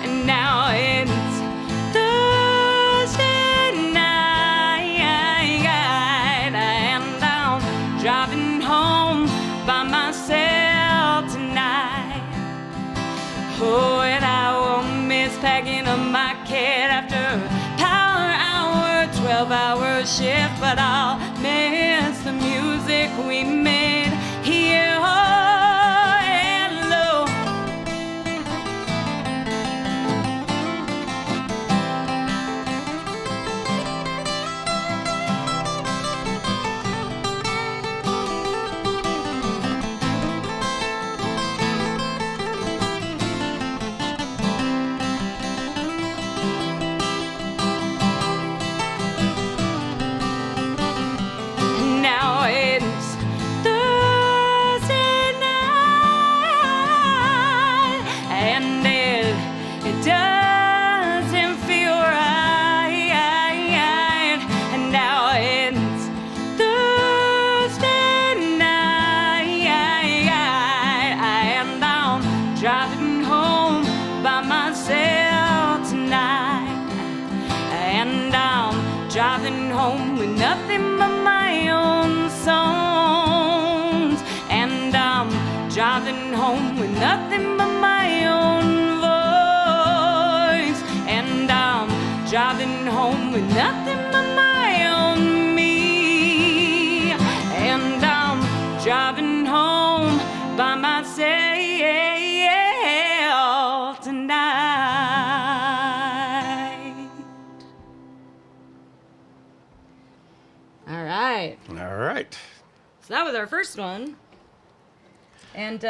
And now it's Thursday night, and I'm driving home by myself tonight. Oh, and I won't miss packing up my kit after a power hour, 12-hour shift, but I'll miss the music we made here. Oh, hello. Now it's Thursday night, and it doesn't feel right. And now it's Thursday night, and I'm driving home by myself tonight. And I'm driving home with nothing but my own songs. And I'm driving home with nothing but my own voice. And I'm driving home with nothing but my own me. And I'm driving home by myself tonight. right. All right. So that was our first one. And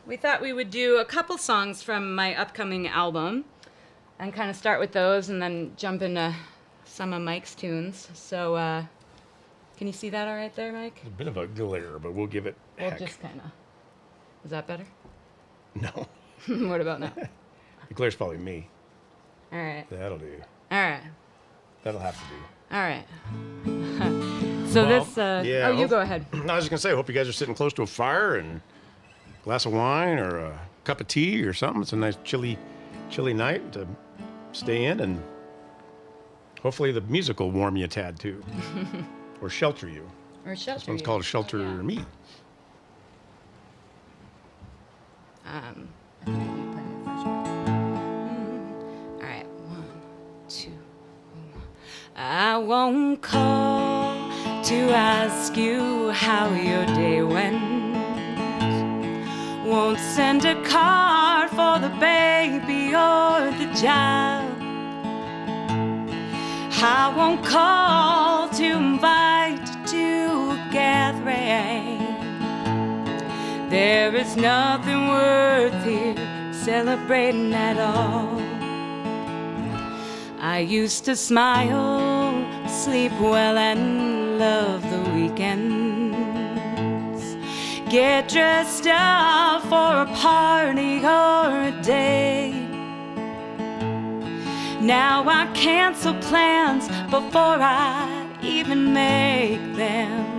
we thought we would do a couple songs from my upcoming album and kind of start with those and then jump into some of Mike's tunes. So can you see that all right there, Mike? A bit of a glare, but we'll give it We'll heck. just kind of... Is that better? No. What about now? The glare's probably me. All right. That'll do. All right. That'll have to do. All right. So Well, this... yeah, oh, you hope- go ahead. I was just going to say, I hope you guys are sitting close to a fire and a glass of wine or a cup of tea or something. It's a nice chilly night to stay in, and hopefully the music will warm you a tad too. Or shelter you. Or shelter This one's you. called a Shelter Yeah. Me. I think you play the first one. All right, 1, 2. I won't call to ask you how your day went. Won't send a card for the baby or the job. I won't call to invite you to a gathering. There is nothing worth here celebrating at all. I used to smile, sleep well, and love the weekends. Get dressed up for a party or a date. Now I cancel plans before I even make them.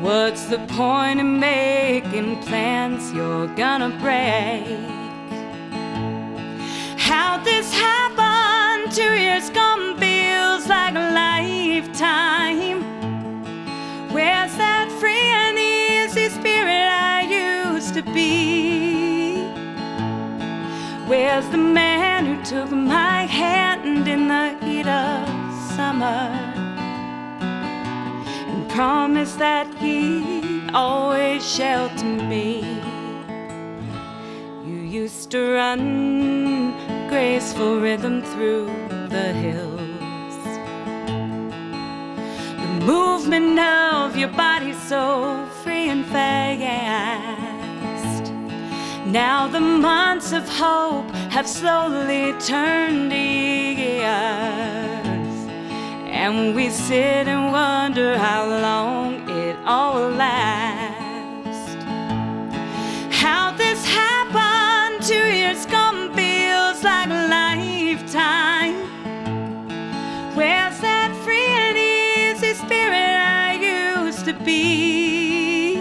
What's the point in making plans you're gonna break? How this happened 2 years gone feels like a lifetime. Where's that free and easy spirit I used to be? Where's the man who took my hand in the heat of summer and promised that he'd always shelter me? You used to run graceful rhythm through the hills. The movement of your body so free and fast. Now the months of hope have slowly turned to years, and we sit and wonder how long it all will last. How this happened 2 years gone feels like a lifetime. Where's that free and easy spirit I used to be?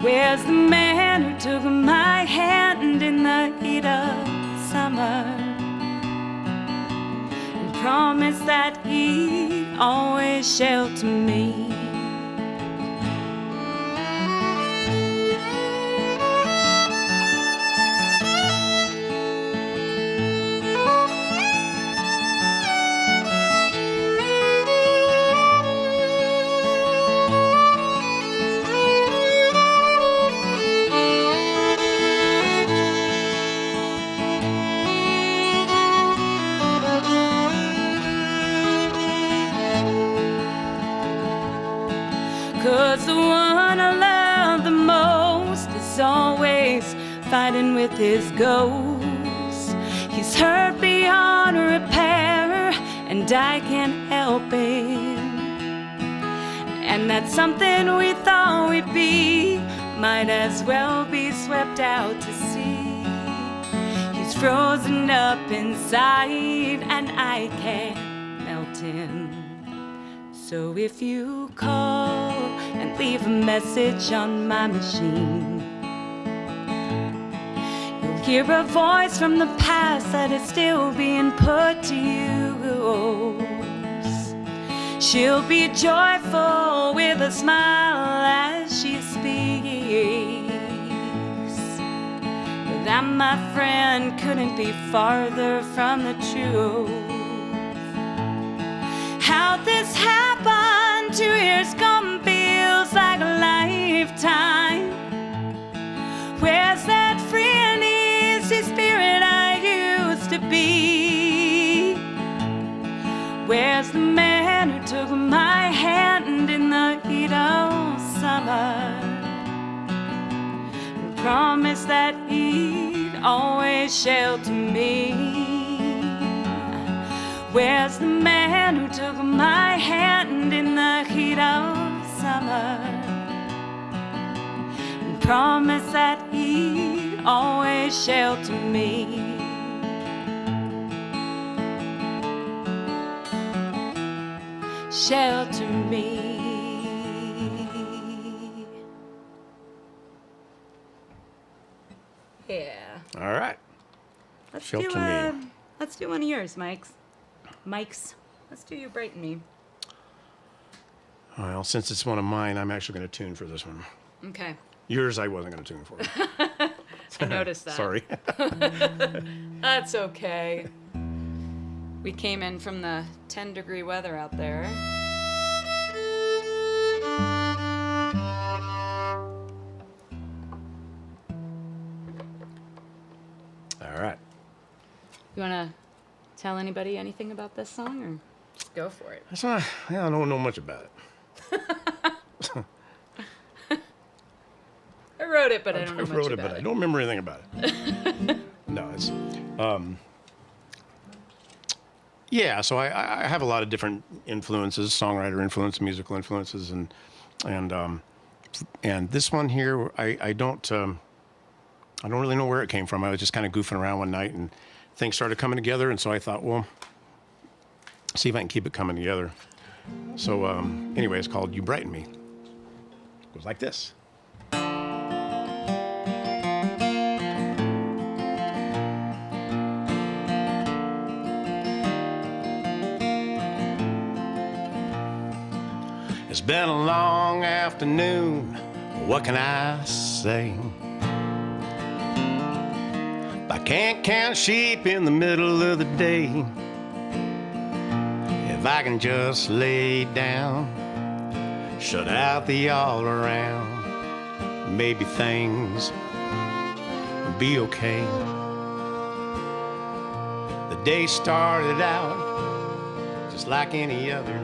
Where's the man who took my hand in the heat of summer and promised that he'd always shelter me? 'Cause the one I love the most is always fighting with his ghost. He's hurt beyond repair, and I can't help it. And that's something we thought we'd be, might as well be swept out to sea. He's frozen up inside, and I can't melt him. So if you call and leave a message on my machine, you'll hear a voice from the past that is still being put to use. She'll be joyful with a smile as she speaks. But that, my friend, couldn't be farther from the truth. How this happened 2 years gone feels like a lifetime. Where's that free and easy spirit I used to be? Where's the man man who took my hand in the heat of summer and promised that he'd always shelter me? Where's the man who took my hand in the heat of summer and promised that he'd always shelter me? Shelter me. Yeah. All right. Let's Shelter do me. Let's do one of yours, Mike's. Let's do You Brighten Me. Well, since it's one of mine, I'm actually going to tune for this one. Okay. Yours, I wasn't going to tune for. I noticed that. Sorry. That's okay. We came in from the 10-degree weather out there. All right. You want to tell anybody anything about this song, or just go for it? That's not, I don't know much about it. I wrote it, but I don't know much wrote it, about but I it. don't remember anything about it. No, it's yeah. So I have a lot of different influences, songwriter influence, musical influences, and this one here, I don't really know where it came from. I was just kind of goofing around one night, and things started coming together, and so I thought, well, see if I can keep it coming together. So anyway, it's called You Brighten Me. It goes like this. It's been a long afternoon, what can I say? I can't count sheep in the middle of the day. If I can just lay down, shut out the all around, maybe things will be okay. The day started out just like any other.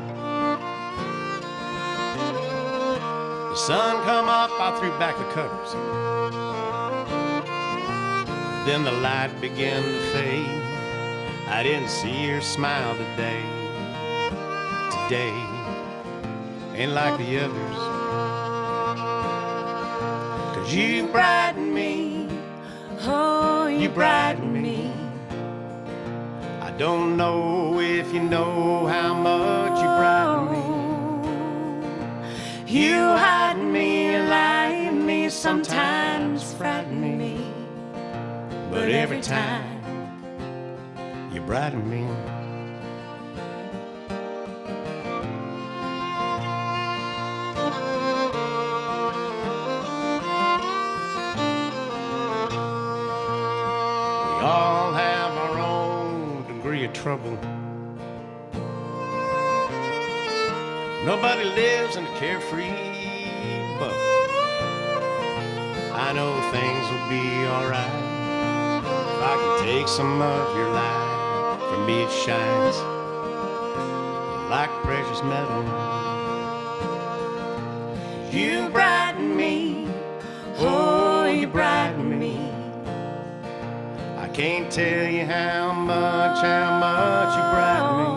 The sun come up, I threw back the covers. Then the light began to fade. I didn't see her smile today. Today ain't like the others. 'Cause you brighten me, Oh, you brighten me. I don't know if you know how much you brighten me. You hide me, lie me, sometimes frighten me. But every time you brighten me. We all have our own degree of trouble. Nobody lives in a carefree bubble. I know things will be alright. If I can take some of your light, for me it shines like precious metal. You brighten me, oh, you brighten me. I can't tell you how much you brighten me.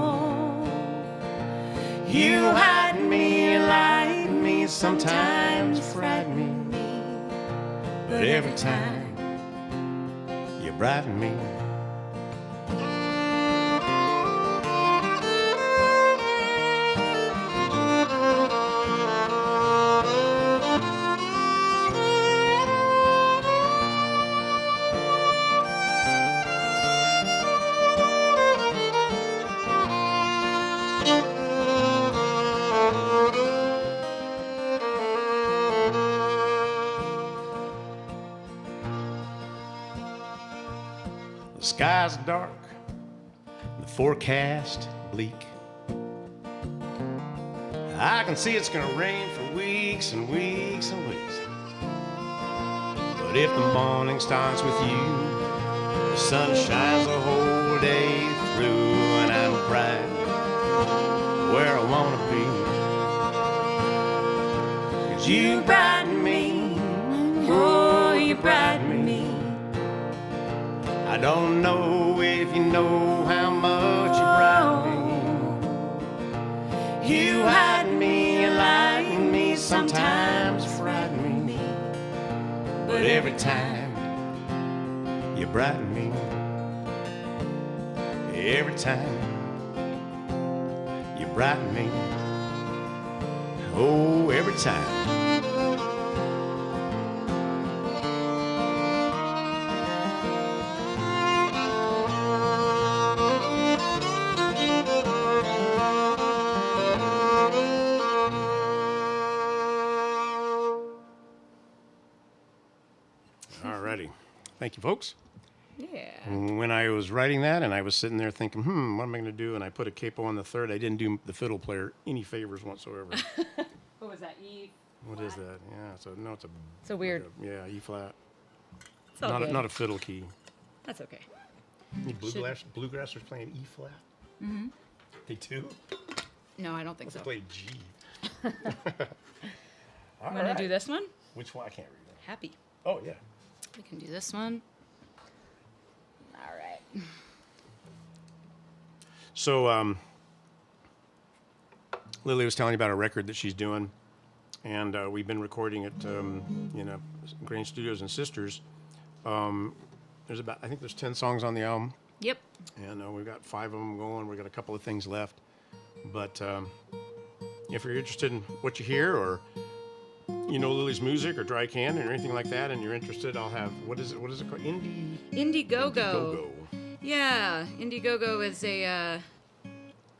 You hide me, light me, sometimes frighten me. But every time you brighten me. The sky's dark, the forecast bleak. I can see it's gonna rain for weeks and weeks and weeks. But if the morning starts with you, the sun shines the whole day through, and I'm bright where I wanna be. 'Cause you brighten me, oh, you brighten me. I don't know if you know how much you brighten me. You hide me, enlighten me, sometimes frighten me. But every time you brighten me, every time you brighten me, oh, every time. Alrighty. Thank you, folks. Yeah. When I was writing that and I was sitting there thinking, what am I going to do? And I put a capo on the third. I didn't do the fiddle player any favors whatsoever. What was that? E? What is that? Yeah, so no, it's a... So weird. Yeah, E flat. It's all good. Not a fiddle key. That's okay. Any bluegrassers playing E flat? Mm-hmm. They do? No, I don't think They so. play G. I'm going to do this one. Which one? I can't read that. Happy. Oh, yeah. We can do this one. All right. So, Lily was telling you about a record that she's doing, and we've been recording it, Grain Studios and Sisters. There's I think there's 10 songs on the album, Yep. and we've got 5 of them going. We've got a couple of things left, but if you're interested in what you hear, or you know Lily's music or Dry Canyon or anything like that, and you're interested, I'll have what is it called? Indiegogo. Yeah, Indiegogo is a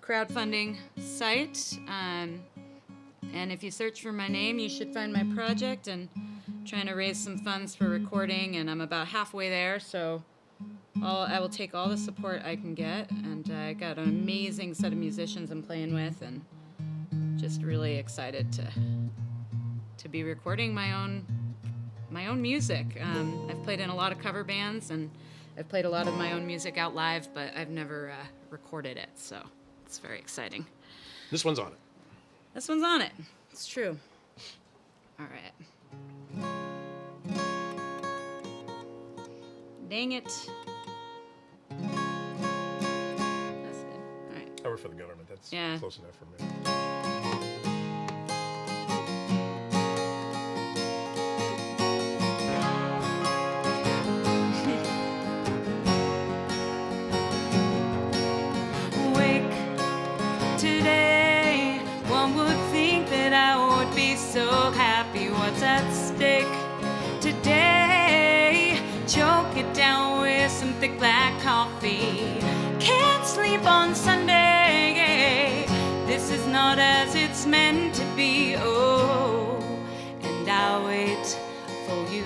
crowdfunding site, and if you search for my name, you should find my project. And trying to raise some funds for recording, and I'm about halfway there, so I will take all the support I can get. And I got an amazing set of musicians I'm playing with, and just really excited to be recording my own music. I've played in a lot of cover bands, and I've played a lot of my own music out live, but I've never recorded it, so it's very exciting. This one's on it. This one's on it. It's true. All right. Dang it. That's it. All right. I work for the government. That's Yeah. close enough for me. Wake today, one would think that I would be so happy. What's at stake today? Choke it down with some thick black coffee. Can't sleep on Sunday. This is not as it's meant to be. Oh, and I'll wait for you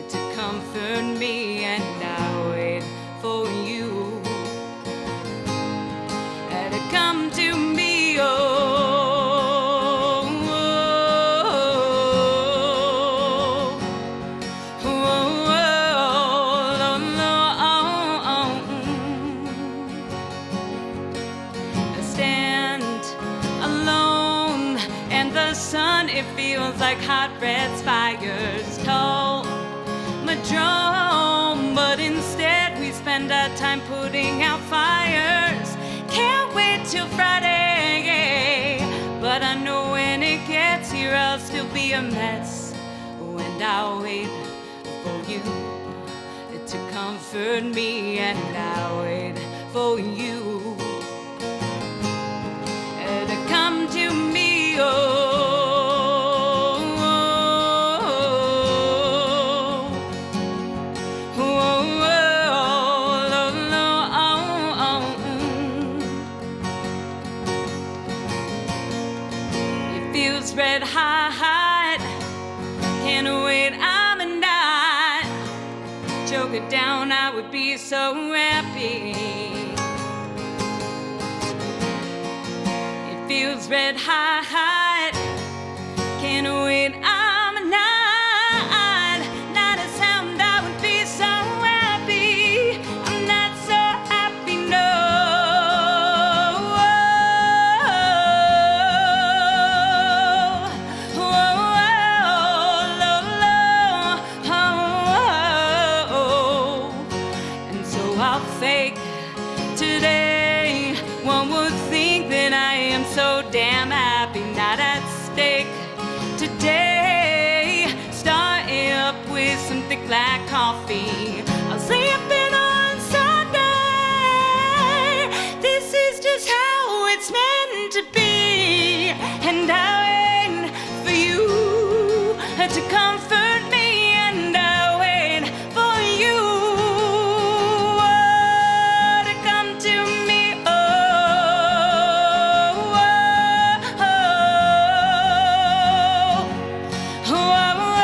to comfort me, and I'll wait for you to come to me. It feels like hot red spires toll my drum, but instead we spend our time putting out fires. Can't wait till Friday, but I know when it gets here I'll still be a mess. And I'll wait for you to comfort me, and I'll wait for you to come to me. Red hot, can't wait, I'm a night. Choke it down, I would be so happy. It feels red hot, can't wait, I'm a night. Not a sound, I would be so happy. I'm not so happy, no. so damn happy, not at stake today. Starting up with some thick black coffee. I'll sleep in on Sunday. This is just how it's meant to be. And I wait for you to comfort me. And I wait for you to come to me. Oh, oh, oh, oh,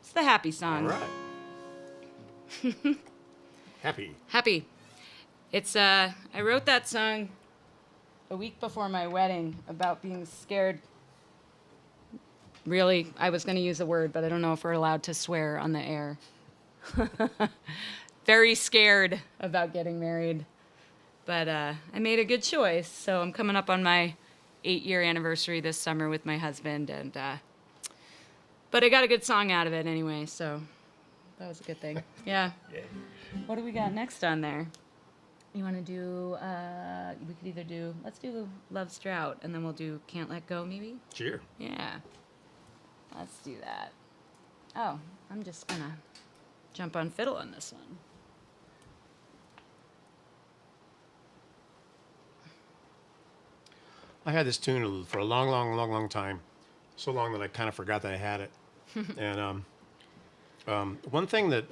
It's the happy song. All right. Happy. Happy. It's I wrote that song a week before my wedding about being scared. Really, I was going to use a word, but I don't know if we're allowed to swear on the air. Very scared about getting married. But I made a good choice, so I'm coming up on my 8-year anniversary this summer with my husband, and but I got a good song out of it anyway, so that was a good thing. Yeah. What do we got next on there? You want to do, we could either do, let's do Love's Drought, and then we'll do Can't Let Go, maybe? Sure. Yeah. Let's do that. Oh, I'm just going to jump on fiddle on this one. I had this tune for a long time. So long that I kind of forgot that I had it. And one thing that,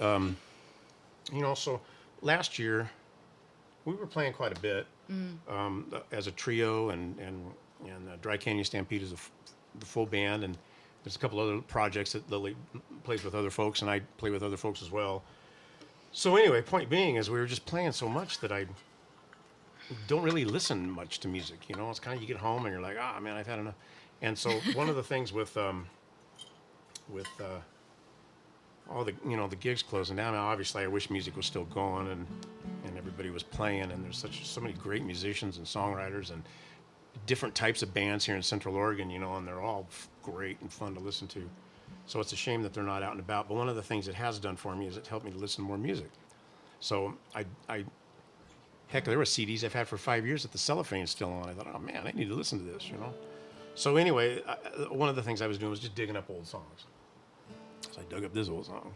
so last year we were playing quite a bit as a trio, and Dry Canyon Stampede is the full band, and there's a couple other projects that Lily plays with other folks, and I play with other folks as well. So anyway, point being is we were just playing so much that I don't really listen much to music. It's kind of, you get home and you're like, man, I've had enough. And so one of the things with all the the gigs closing down, now obviously I wish music was still going and everybody was playing, and there's so many great musicians and songwriters and different types of bands here in Central Oregon, and they're all great and fun to listen to. So it's a shame that they're not out and about. But one of the things it has done for me is it helped me to listen to more music. So heck, there were CDs I've had for 5 years that the cellophane's still on. I thought, oh man, I need to listen to this, So anyway, one of the things I was doing was just digging up old songs. So I dug up this old song.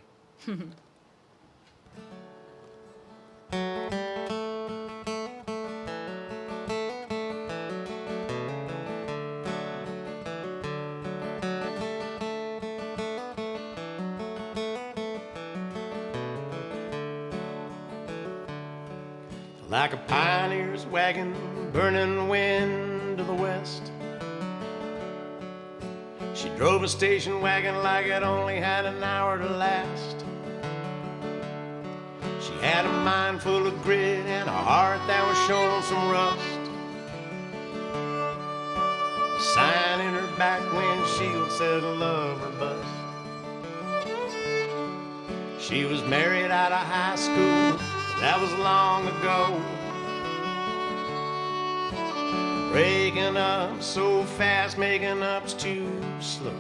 Like a pioneer's wagon, burning wind to the west. She drove a station wagon like it only had an hour to last. She had a mind full of grit and a heart that was showing some rust. A sign in her back windshield said love or bust. She was married out of high school, that was long ago. Breaking up so fast, making up's too slow.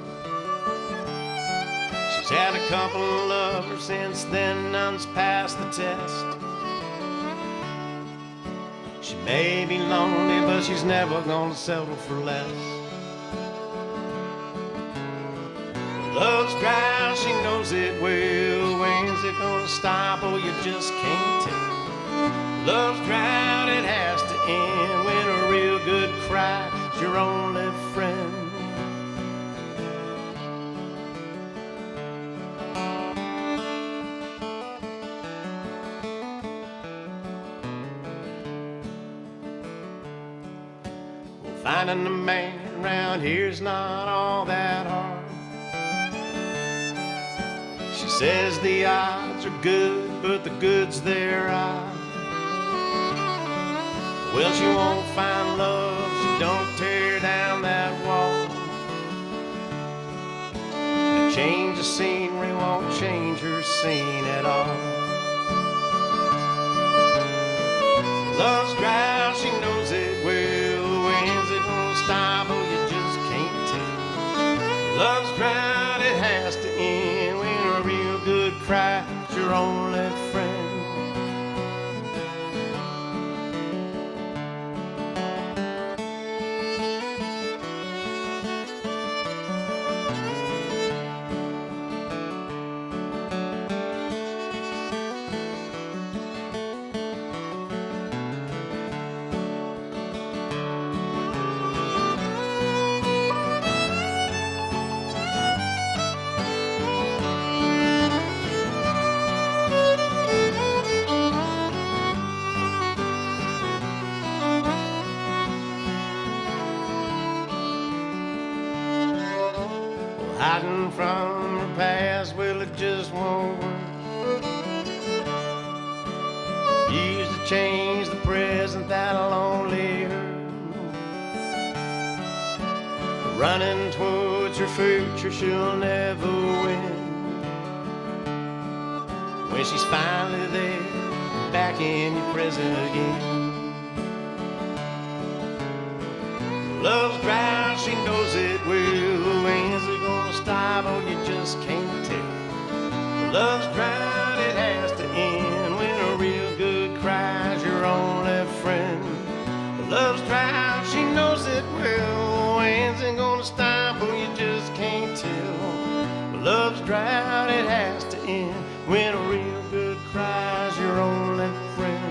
She's had a couple of lovers since then, none's passed the test. She may be lonely, but she's never gonna settle for less. Love's dry, she knows it well. When's it gonna stop? Oh, you just can't tell. Love's drought, it has to end when a real good cry is your only friend. Finding a man around here's not all that hard. She says the odds are good, but the good's their odds. Well, she won't find love, so don't tear down that wall. A change of scenery won't change her scene at all. Love's dry, she knows it well. When's it gonna stop? Oh, you just can't tell. Love's dry, it has to end when a real good cry's your only friend. Hiding from her past, well, it just won't work. Use to change the present, that'll only hurt. Running towards her future, she'll never win. When she's finally there, back in your present again. Love's dry, she knows it well. When's it gonna stop? Oh, you just can't tell. Love's dry, it has to end when a real good cry's your only friend. Love's dry, she knows it well. When's it gonna stop? Oh, you just can't tell. Love's dry, it has to end when a real good cry's your only friend.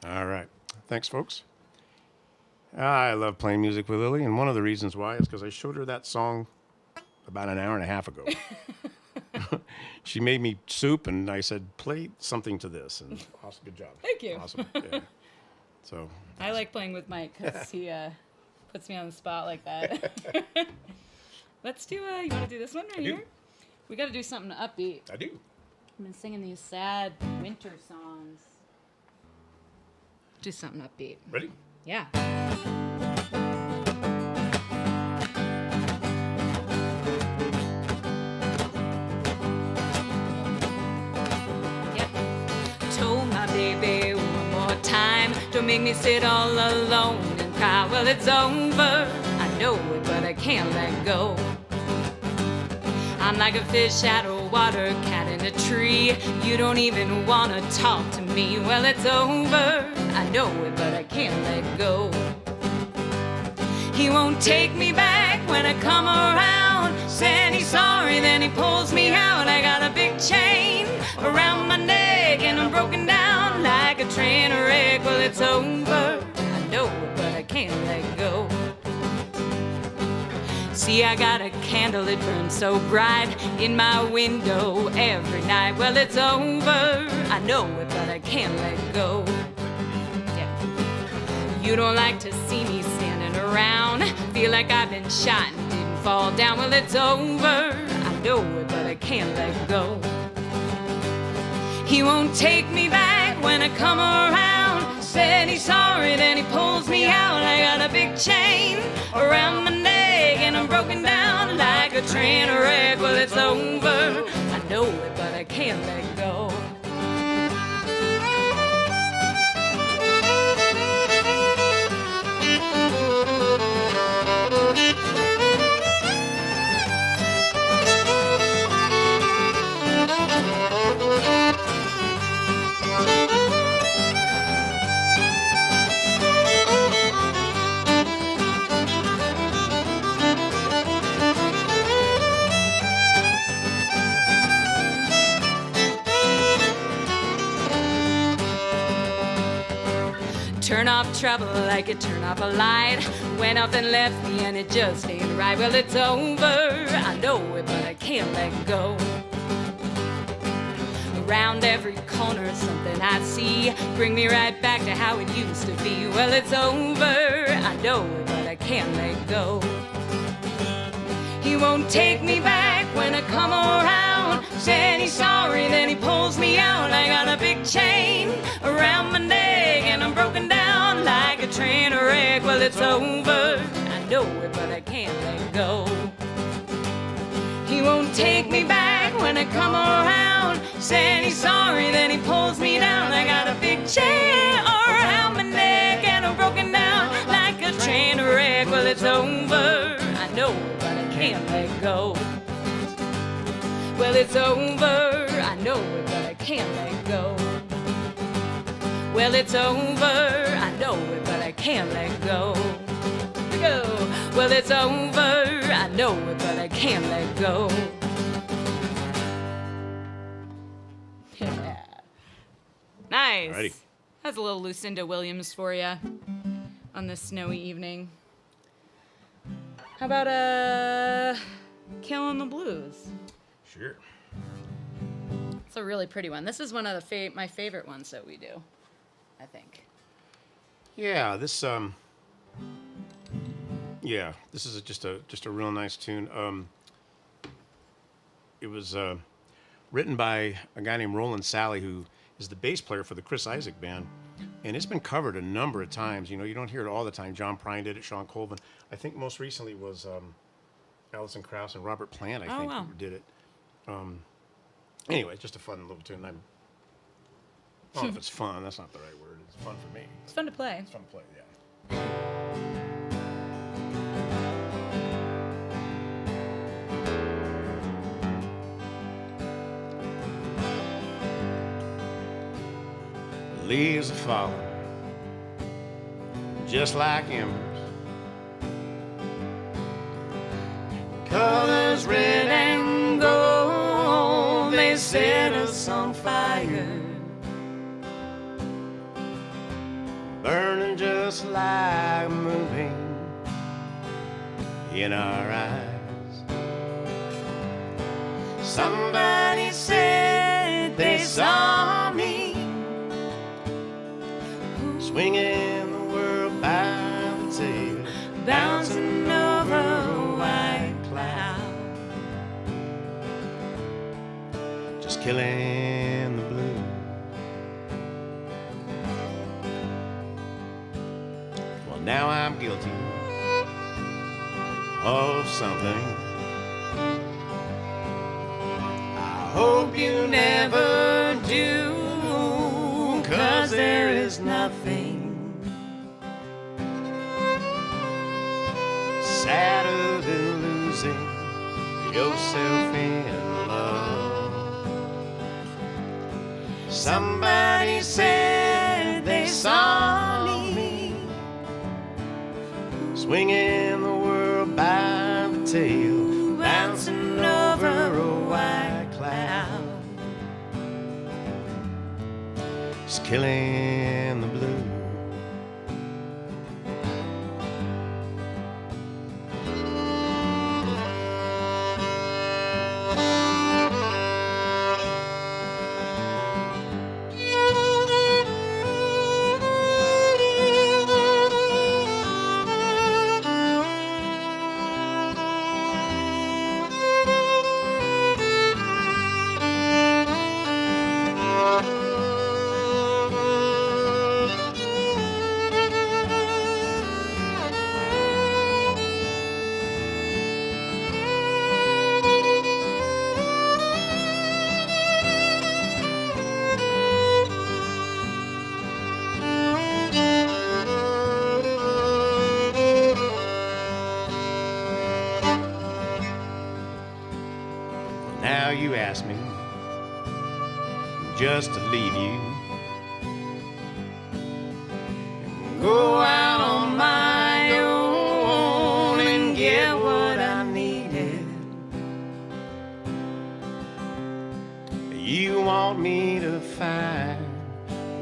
All right. Thanks, folks. I love playing music with Lily, and one of the reasons why is because I showed her that song about an hour and a half ago. She made me soup, and I said, play something to this. And awesome, good job. Thank you. Awesome. Yeah. So I like playing with Mike because he puts me on the spot like that. Let's do, you want to do this one right I do. here? We got to do something upbeat. I do. I've been singing these sad winter songs. Do something upbeat. Ready? Yeah. Told my baby one more time, don't make me sit all alone and cry. Well, it's over, I know it, but I can't let go. I'm like a fish out of water, cat in a tree. You don't even wanna talk to me. Well, it's over, I know it, but I can't let go. He won't take me back when I come around. Said he's sorry, then he pulls me out. I got a big chain around my neck and I'm broken down like a train wreck. Well, it's over, I know it, but I can't let go. See, I got a candle, it burns so bright in my window every night. Well, it's over, I know it, but I can't let go. Yeah. You don't like to see me standing around, feel like I've been shot and didn't fall down. Well, it's over, I know it, but I can't let go. He won't take me back when I come around. Said he's sorry, then he pulls me out. I got a big chain around my neck and I'm broken down like a train wreck. Well, it's over, I know it, but I can't let go. off trouble like you turn off a light. Went off and left me and it just ain't right. Well, it's over, I know it, but I can't let go. Around every corner, something I see, bring me right back to how it used to be. Well, it's over, I know it, but I can't let go. He won't take me back when I come around. Said he's sorry, then he pulls me out. I got a big chain around my neck and I'm broken down like a train wreck. Well, it's over, I know it, but I can't let go. He won't take me back when I come around. Said he's sorry, then he pulls me down. I got a big chain around my neck and I'm broken down like a train wreck. Well, it's over, I know it, but I can't let go. Well, it's over, I know it, but I can't let go. Well, it's over, I know it, but I can't let go. Go. Well, it's over, I know it, but I can't let go. Yeah. Nice. Alrighty. That's a little Lucinda Williams for you on this snowy evening. How about Killing the Blues? Sure. It's a really pretty one. This is one of the my favorite ones that we do, I think. Yeah, this yeah, this is just a real nice tune. It was written by a guy named Roland Sally, who is the bass player for the Chris Isaak Band, and it's been covered a number of times. You know, you don't hear it all the time. John Prine did it, Sean Colvin. I think most recently was Alison Krauss and Robert Plant, I think, wow. who did it. Anyway, it's just a fun little tune. I don't know if it's fun. That's not the right word. It's fun for me. It's fun to play. It's fun to play, yeah. Leaves are falling, just like embers. Colors red and gold, they set us on fire. Burning just like moving in our eyes. Somebody said they saw me swinging the world by the tail, Bouncing over a white cloud. just killing the blues. Well, now I'm guilty of something I hope you never do, 'cause there is nothing sadder than losing yourself in love. Somebody said they saw me swinging the world by the tail, bouncing over a white cloud, just killing the blues. Now you ask me just to leave you, go out on my own and get what I needed. You want me to find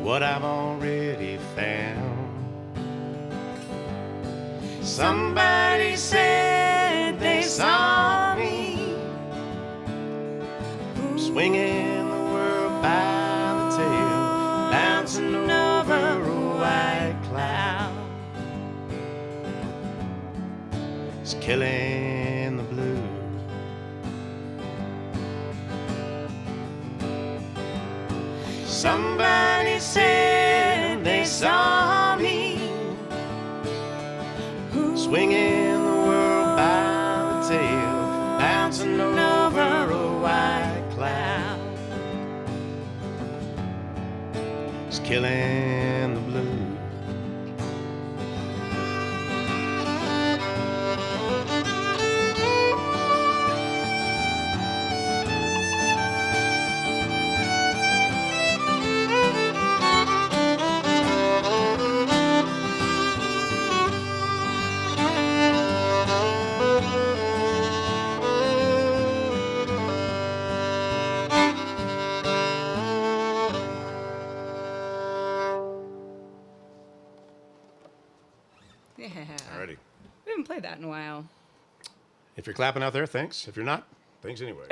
what I've already found. Somebody said they saw me swinging the world by the tail, bouncing over a white cloud. It's killing the blue. Somebody said they saw me swinging the world by the tail, bouncing over a white cloud. It's killing the blue. Yeah. Alrighty. We haven't played that in a while. If you're clapping out there, thanks. If you're not, thanks anyway.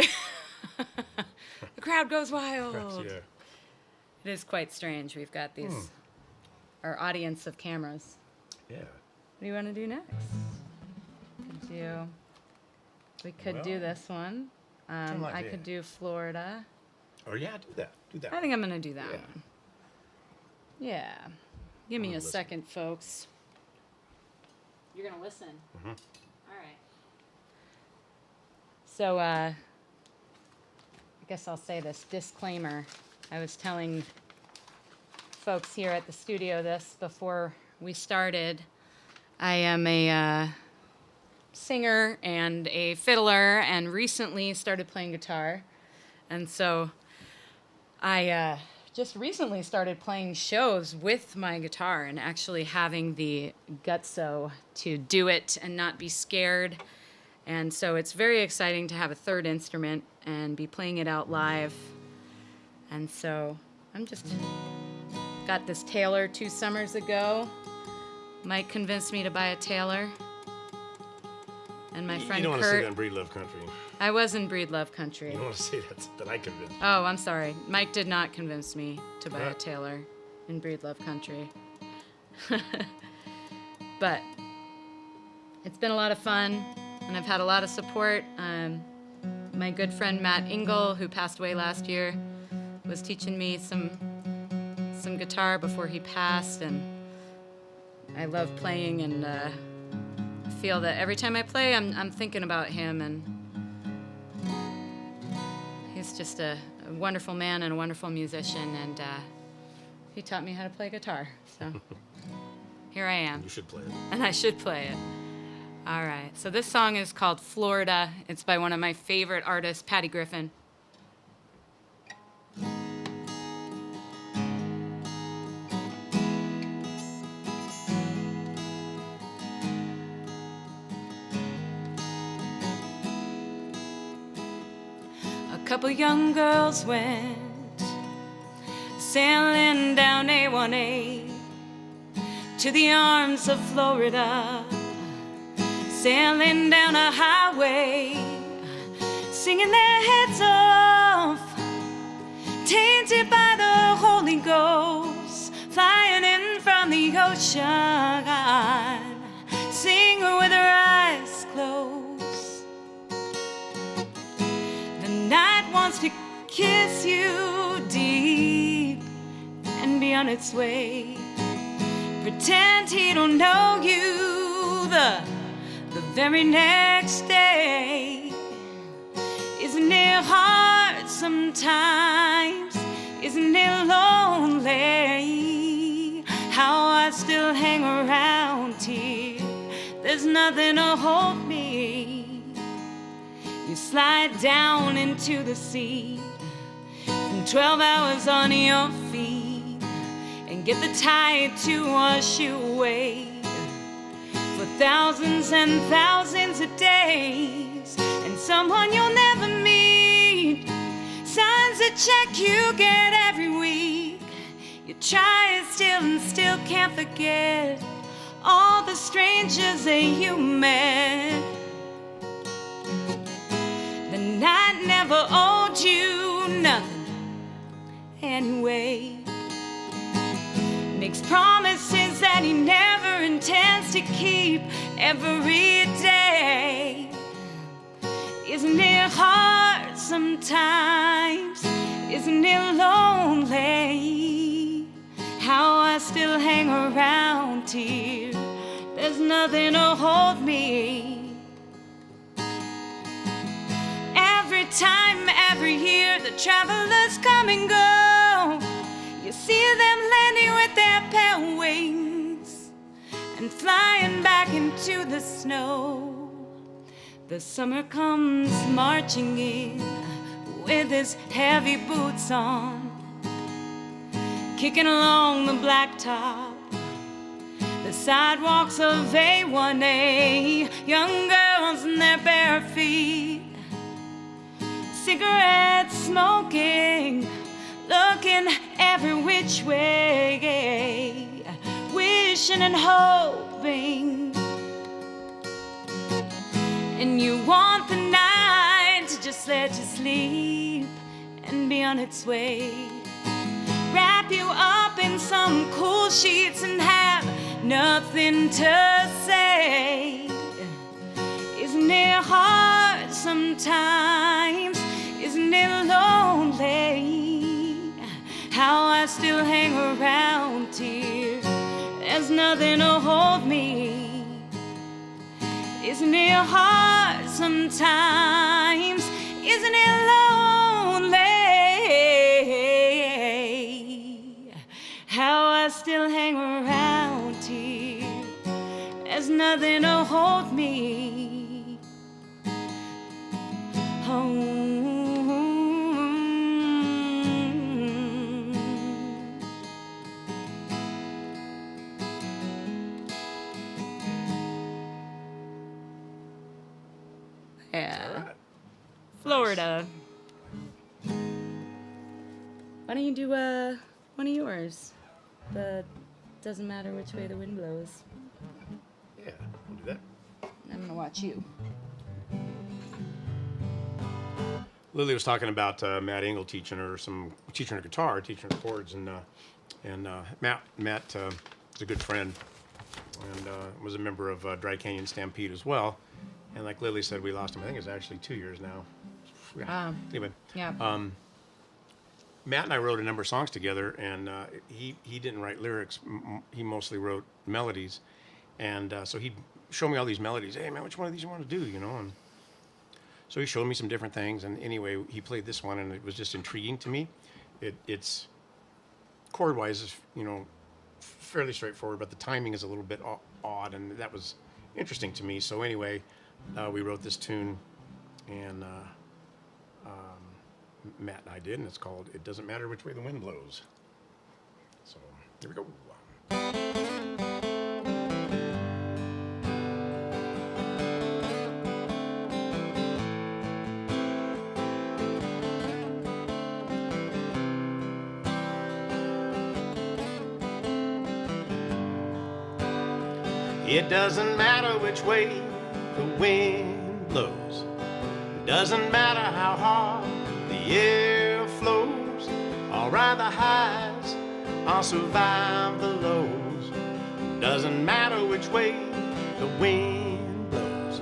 The crowd goes wild. Yeah. It is quite strange. We've got these, our audience of cameras. Yeah. What do you want to do next? We could do Well, this one. like I that. could do Florida. Oh yeah, do that. Do that. I think I'm going to do that Yeah. one. Yeah. Give me a listen. second, folks. You're going to listen? Mm-hmm. All right. So, I guess I'll say this disclaimer. I was telling folks here at the studio this before we started. I am a singer and a fiddler and recently started playing guitar. And so I just recently started playing shows with my guitar and actually having the gutso to do it and not be scared. And so it's very exciting to have a third instrument and be playing it out live. And so I'm just got this Taylor 2 summers ago. Mike convinced me to buy a Taylor. And my friend You don't want to say Kurt. that in Breed Love Country. I was in Breed Love Country. You don't want to say that I convinced you. Oh, I'm sorry. Mike did not convince me to buy a What? Taylor in Breed Love Country. But it's been a lot of fun, and I've had a lot of support. My good friend Matt Engel, who passed away last year, was teaching me some guitar before he passed, and I love playing, and I feel that every time I play, I'm thinking about him, and he's just a wonderful man and a wonderful musician, and he taught me how to play guitar. So here I am, You should play it. and I should play it. All right, so this song is called Florida. It's by one of my favorite artists, Patty Griffin. A couple young girls went sailing down A1A to the arms of Florida, sailing down a highway, singing their heads off, tainted by the Holy Ghost, flying in from the ocean, singing with their eyes closed. The night wants to kiss you deep and be on its way. Pretend he don't know you the very next day. Isn't it hard sometimes? Isn't it lonely? How I still hang around here. There's nothing to hold me. You slide down into the sea from 12 hours on your feet and get the tide to wash you away for thousands and thousands of days, and someone you'll never meet. Signs that check you get every week. You try it still and still can't forget all the strangers that you met. The night never owed you nothing anyway. Makes promises that he never intends to keep every day. Isn't it hard sometimes? Isn't it lonely? How I still hang around here. There's nothing to hold me. Every time, every year, the travelers come and go. You see them landing with their pale wings and flying back into the snow. The summer comes marching in with his heavy boots on, kicking along the blacktop, the sidewalks of A1A, young girls in their bare feet, cigarettes smoking, looking every which way, wishing and hoping. And you want the night to just let you sleep and be on its way. Wrap you up in some cool sheets and have nothing to say. Isn't it hard sometimes? Isn't it lonely? How I still hang around here. There's nothing to hold me. Isn't it hard sometimes? Isn't it lonely? How I still hang around here. There's nothing to hold me. Oh. Yeah. Florida. Why don't you do one of yours? The doesn't matter which way the wind blows. Yeah, we'll do that. I'm gonna watch you. Lily was talking about Matt Engel teaching her guitar, teaching her chords, and Matt is a good friend and was a member of Dry Canyon Stampede as well. And like Lily said, we lost him. I think it's actually 2 years now. Anyway, Yeah. Matt and I wrote a number of songs together, and he didn't write lyrics. He mostly wrote melodies, and so he'd show me all these melodies. Hey man, which one of these you want to do? You know, and so he showed me some different things. And anyway, he played this one, and it was just intriguing to me. It's chord-wise is fairly straightforward, but the timing is a little bit odd, and that was interesting to me. So anyway, we wrote this tune, and Matt and I did, and it's called "It Doesn't Matter Which Way the Wind Blows." So here we go. It doesn't matter which way the wind blows. It doesn't matter how hard the air flows. I'll ride the highs, I'll survive the lows. It doesn't matter which way the wind blows.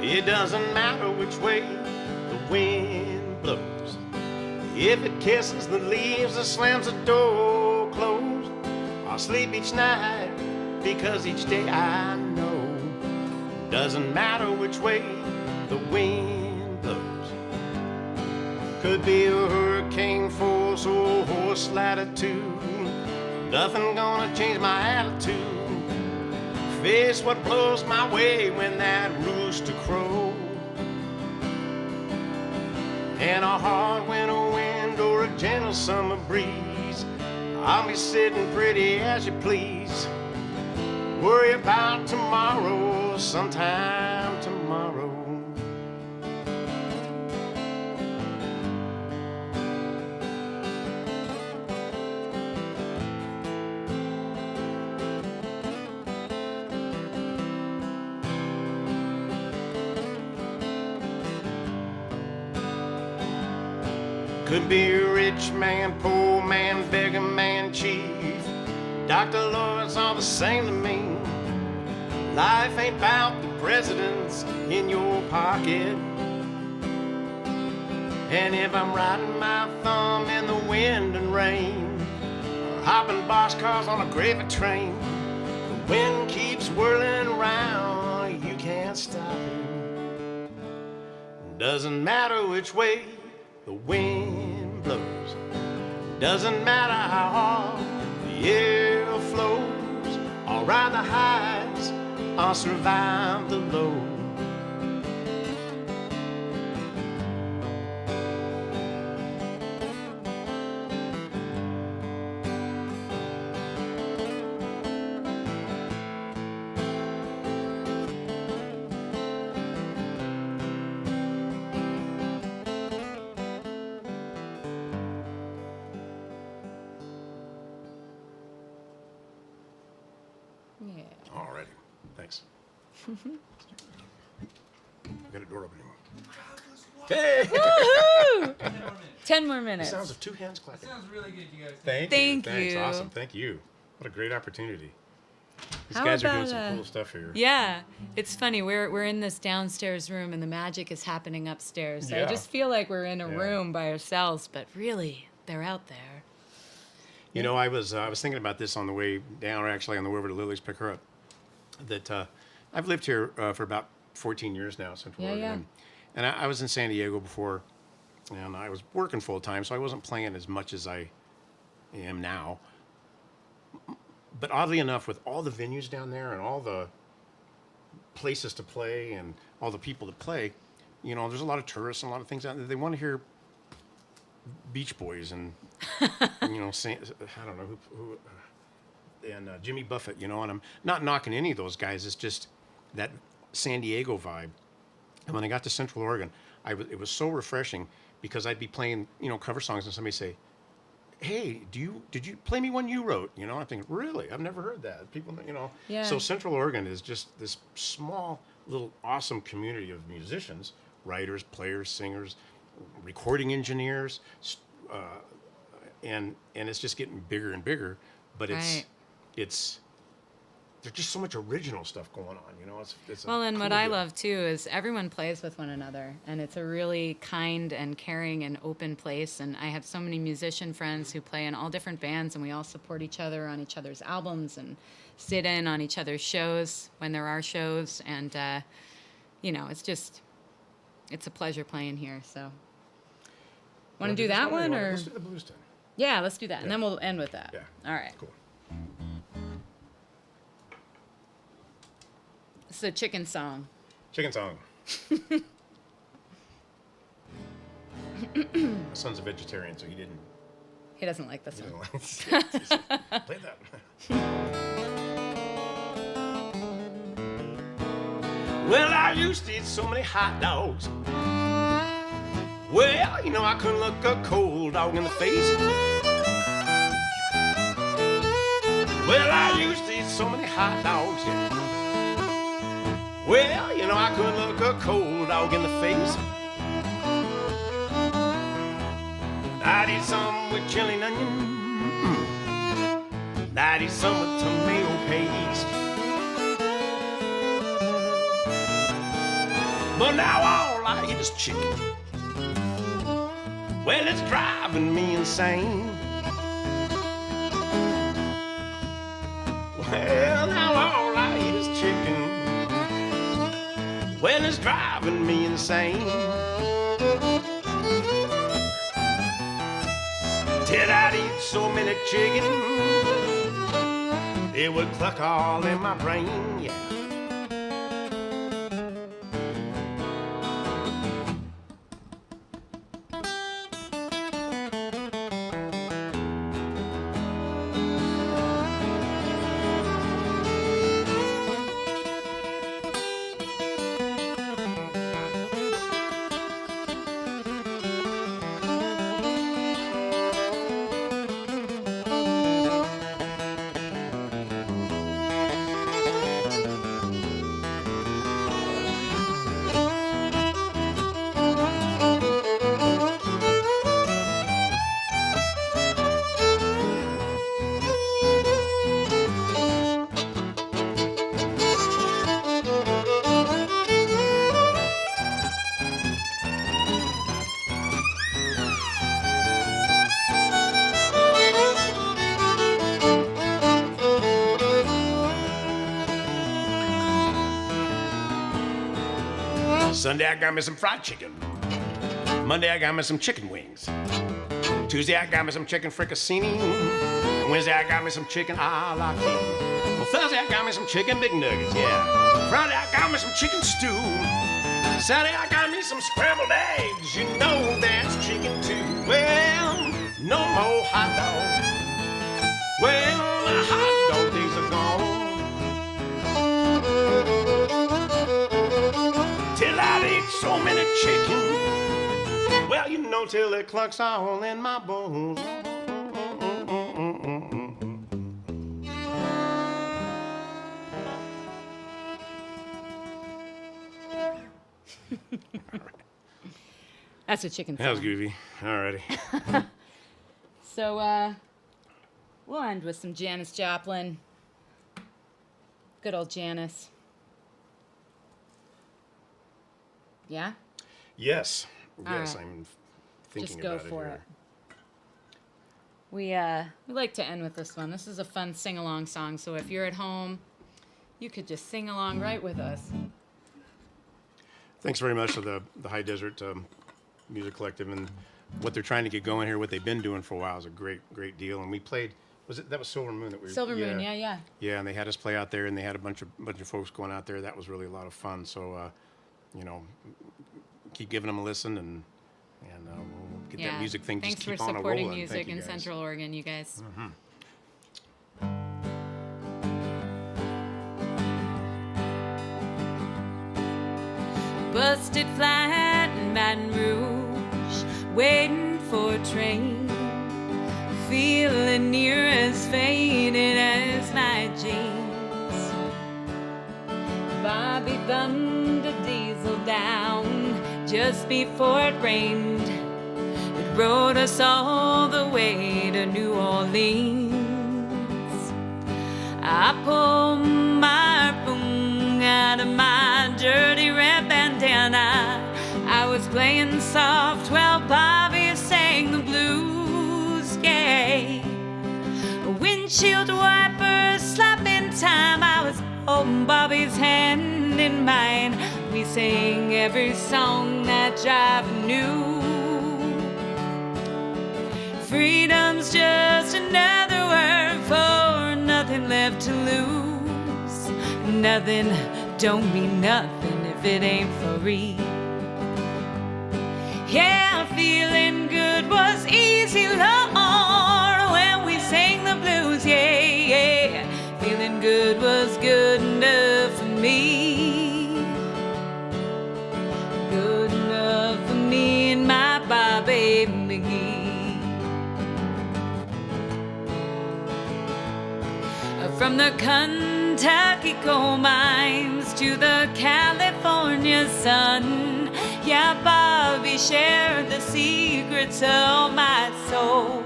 It doesn't matter which way the wind blows. If it kisses the leaves or slams the door closed, I'll sleep each night because each day I know. Doesn't matter which way the wind blows. Could be a hurricane force or horse latitude. Nothing gonna change my attitude. Face what blows my way when that rooster crows. And a hard winter wind or a gentle summer breeze, I'll be sitting pretty as you please. Worry about tomorrow sometime tomorrow. Could be a rich man, poor man, beggar man, chief. Dr. Lawrence, all the same to me. Life ain't about the presidents in your pocket. And if I'm riding my thumb in the wind and rain, or hopping boxcars on a gravy train, the wind keeps whirling around, you can't stop it. Doesn't matter which way the wind blows, doesn't matter how hard the air flows. I'll ride the highs, I'll survive the lows. Yeah. Alrighty, thanks. Got a door opening. Hey! Woohoo! 10 more minutes. 10 more The minutes. sounds of two hands clapping. Sounds really good, you guys. Thank Thank Thanks. you. Awesome. Thank you. What a great opportunity. These How guys are doing about, some cool stuff here. Yeah, it's funny. We're in this downstairs room, and the magic is happening upstairs. So I Yeah. just feel like we're in a Yeah. room by ourselves, but really, they're out there. You know, I was thinking about this on the way down, or actually on the way over to Lily's pick her up. That I've lived here for about 14 years now, Central Yeah, Oregon, and I was in San Diego before, and I was working full time, so I wasn't playing as much as I am now. But oddly enough, with all the venues down there and all the places to play and all the people to play, you know, there's a lot of tourists and a lot of things out there. They want to hear Beach Boys and you know, I don't know who and Jimmy Buffett, you know. And I'm not knocking any of those guys. It's just that San Diego vibe. And when I got to Central Oregon, it was so refreshing because I'd be playing, you know, cover songs and somebody say, "Hey, did you play me one you wrote?" You know, I'm thinking, really? I've never heard that. People, you know. Yeah. So Central Oregon is just this small, little, awesome community of musicians, writers, players, singers, recording engineers, and it's just getting bigger and bigger. But Right. it's there's just so much original stuff going on. You know, it's a Well, and what cool I deal. love too is everyone plays with one another, and it's a really kind and caring and open place. And I have so many musician friends who play in all different bands, and we all support each other on each other's albums and sit in on each other's shows when there are shows. And you know, it's a pleasure playing here. So, want Wanna to do this that or one, or let's do the blues then. yeah, let's do that, Yeah. and then we'll end with that. Yeah. All right. Cool. It's a chicken song. Chicken song. My son's a vegetarian, so he didn't. He doesn't like this He one. didn't like play that. Well, I used to eat so many hot dogs. Well, you know, I couldn't look a cold dog in the face. Well, I used to eat so many hot dogs, yeah. Well, you know, I couldn't look a cold dog in the face. I'd eat some with chili and onion. I'd eat some with tomato paste. But now all I eat is chicken. Well, it's driving me insane. Well, now all I eat is chicken. Well, it's driving me insane. Till I'd eat so many chicken, it would cluck all in my brain, yeah. Sunday, I got me some fried chicken. Monday, I got me some chicken wings. Tuesday, I got me some chicken fricassini. Wednesday, I got me some chicken a la king. Well, Thursday, I got me some chicken big nuggets, yeah. Friday, I got me some chicken stew. Saturday, I got me some scrambled eggs. You know that's chicken too. Well, no more hot dogs. Well, the hot dog days are gone. Till I'd ate so many chicken. Well, you know, till it clucks all in my bones. That's a chicken song. That was goofy. Alrighty. So, we'll end with some Janis Joplin. Good old Janis. Yeah? Yes. All Yes, right. I'm thinking Just go about it for here. it. We like to end with this one. This is a fun sing-along song, so if you're at home, you could just sing along right with us. Thanks very much to the High Desert Music Collective and what they're trying to get going here. What they've been doing for a while is a great deal. And we played. That was Silver Moon that we. Silver Moon, yeah. Yeah, and they had us play out there, and they had a bunch of folks going out there. That was really a lot of fun. So, keep giving them a listen, and we'll get that music thing Thanks just keep for on a supporting rolling. music Thank you, in guys. Central Oregon, you guys. Busted flat in Baton Rouge, waiting for a train, feeling near as faded as my jeans. Bobby bummed a diesel down just before it rained. It rode us all the way to New Orleans. I pulled my harpoon out of my dirty red bandana. I was playing soft while Bobby sang the blues, yeah. Windshield wipers slapping time. I was holding Bobby's hand in mine. We sang every song that driver knew. Freedom's just another word for nothing left to lose. Nothing don't mean nothing if it ain't free. Yeah, feeling good was easy, Lord, when we sang the blues, yeah. Feeling good was good enough for me. Good enough for me and my Bobby McGee. From the Kentucky coal mines to the California sun, yeah, Bobby shared the secrets of my soul.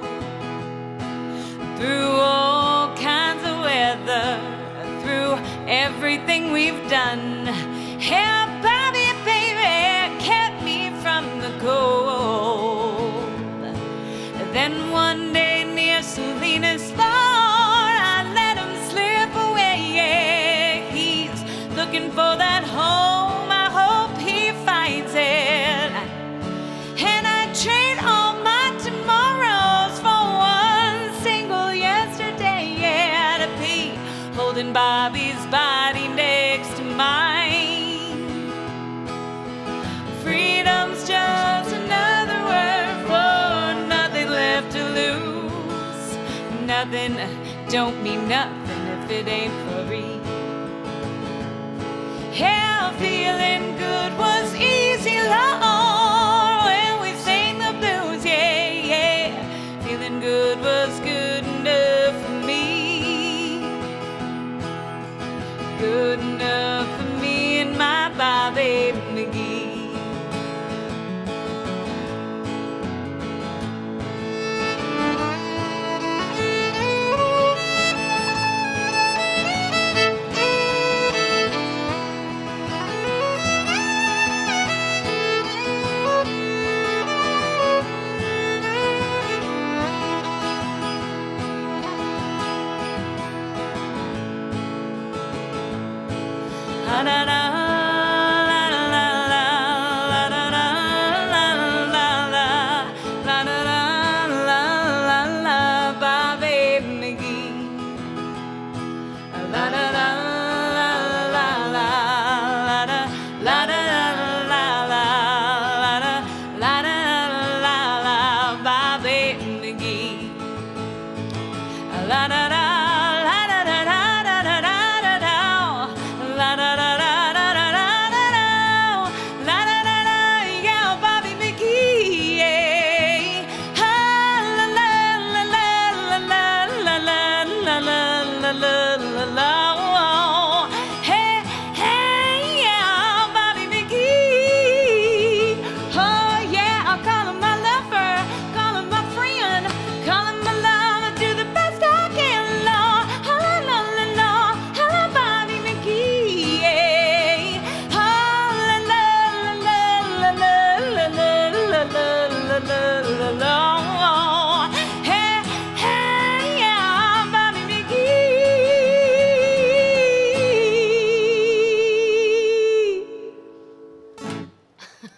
Through all kinds of weather, through everything we've done, yeah, Bobby, baby, kept me from the cold. Then one day near Salinas, Lord, I let him slip away, yeah. He's looking for that home, I hope he finds it. And I trade all my tomorrows for one single yesterday, yeah, to be holding Bobby's body next to mine. Freedom's just another word for nothing left to lose. Nothing don't mean nothing if it ain't free. Yeah, feeling good was easy, Lord, when we sang the blues, yeah. Feeling good was good enough for me. Good enough for me and my Bobby McGee. La la la la la la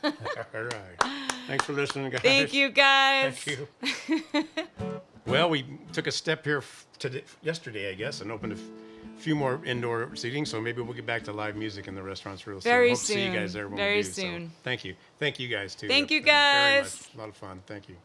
All right. Thanks for listening, guys. Thank you, guys. Thank you. Well, we took a step here yesterday, I guess, and opened a few more indoor seating. So maybe we'll get back to live music in the restaurants real soon. Very Hope to see you soon. guys there when Very we do. soon. So, thank you. Thank you guys, too. Thank you, Very guys. much. A lot of fun. Thank you.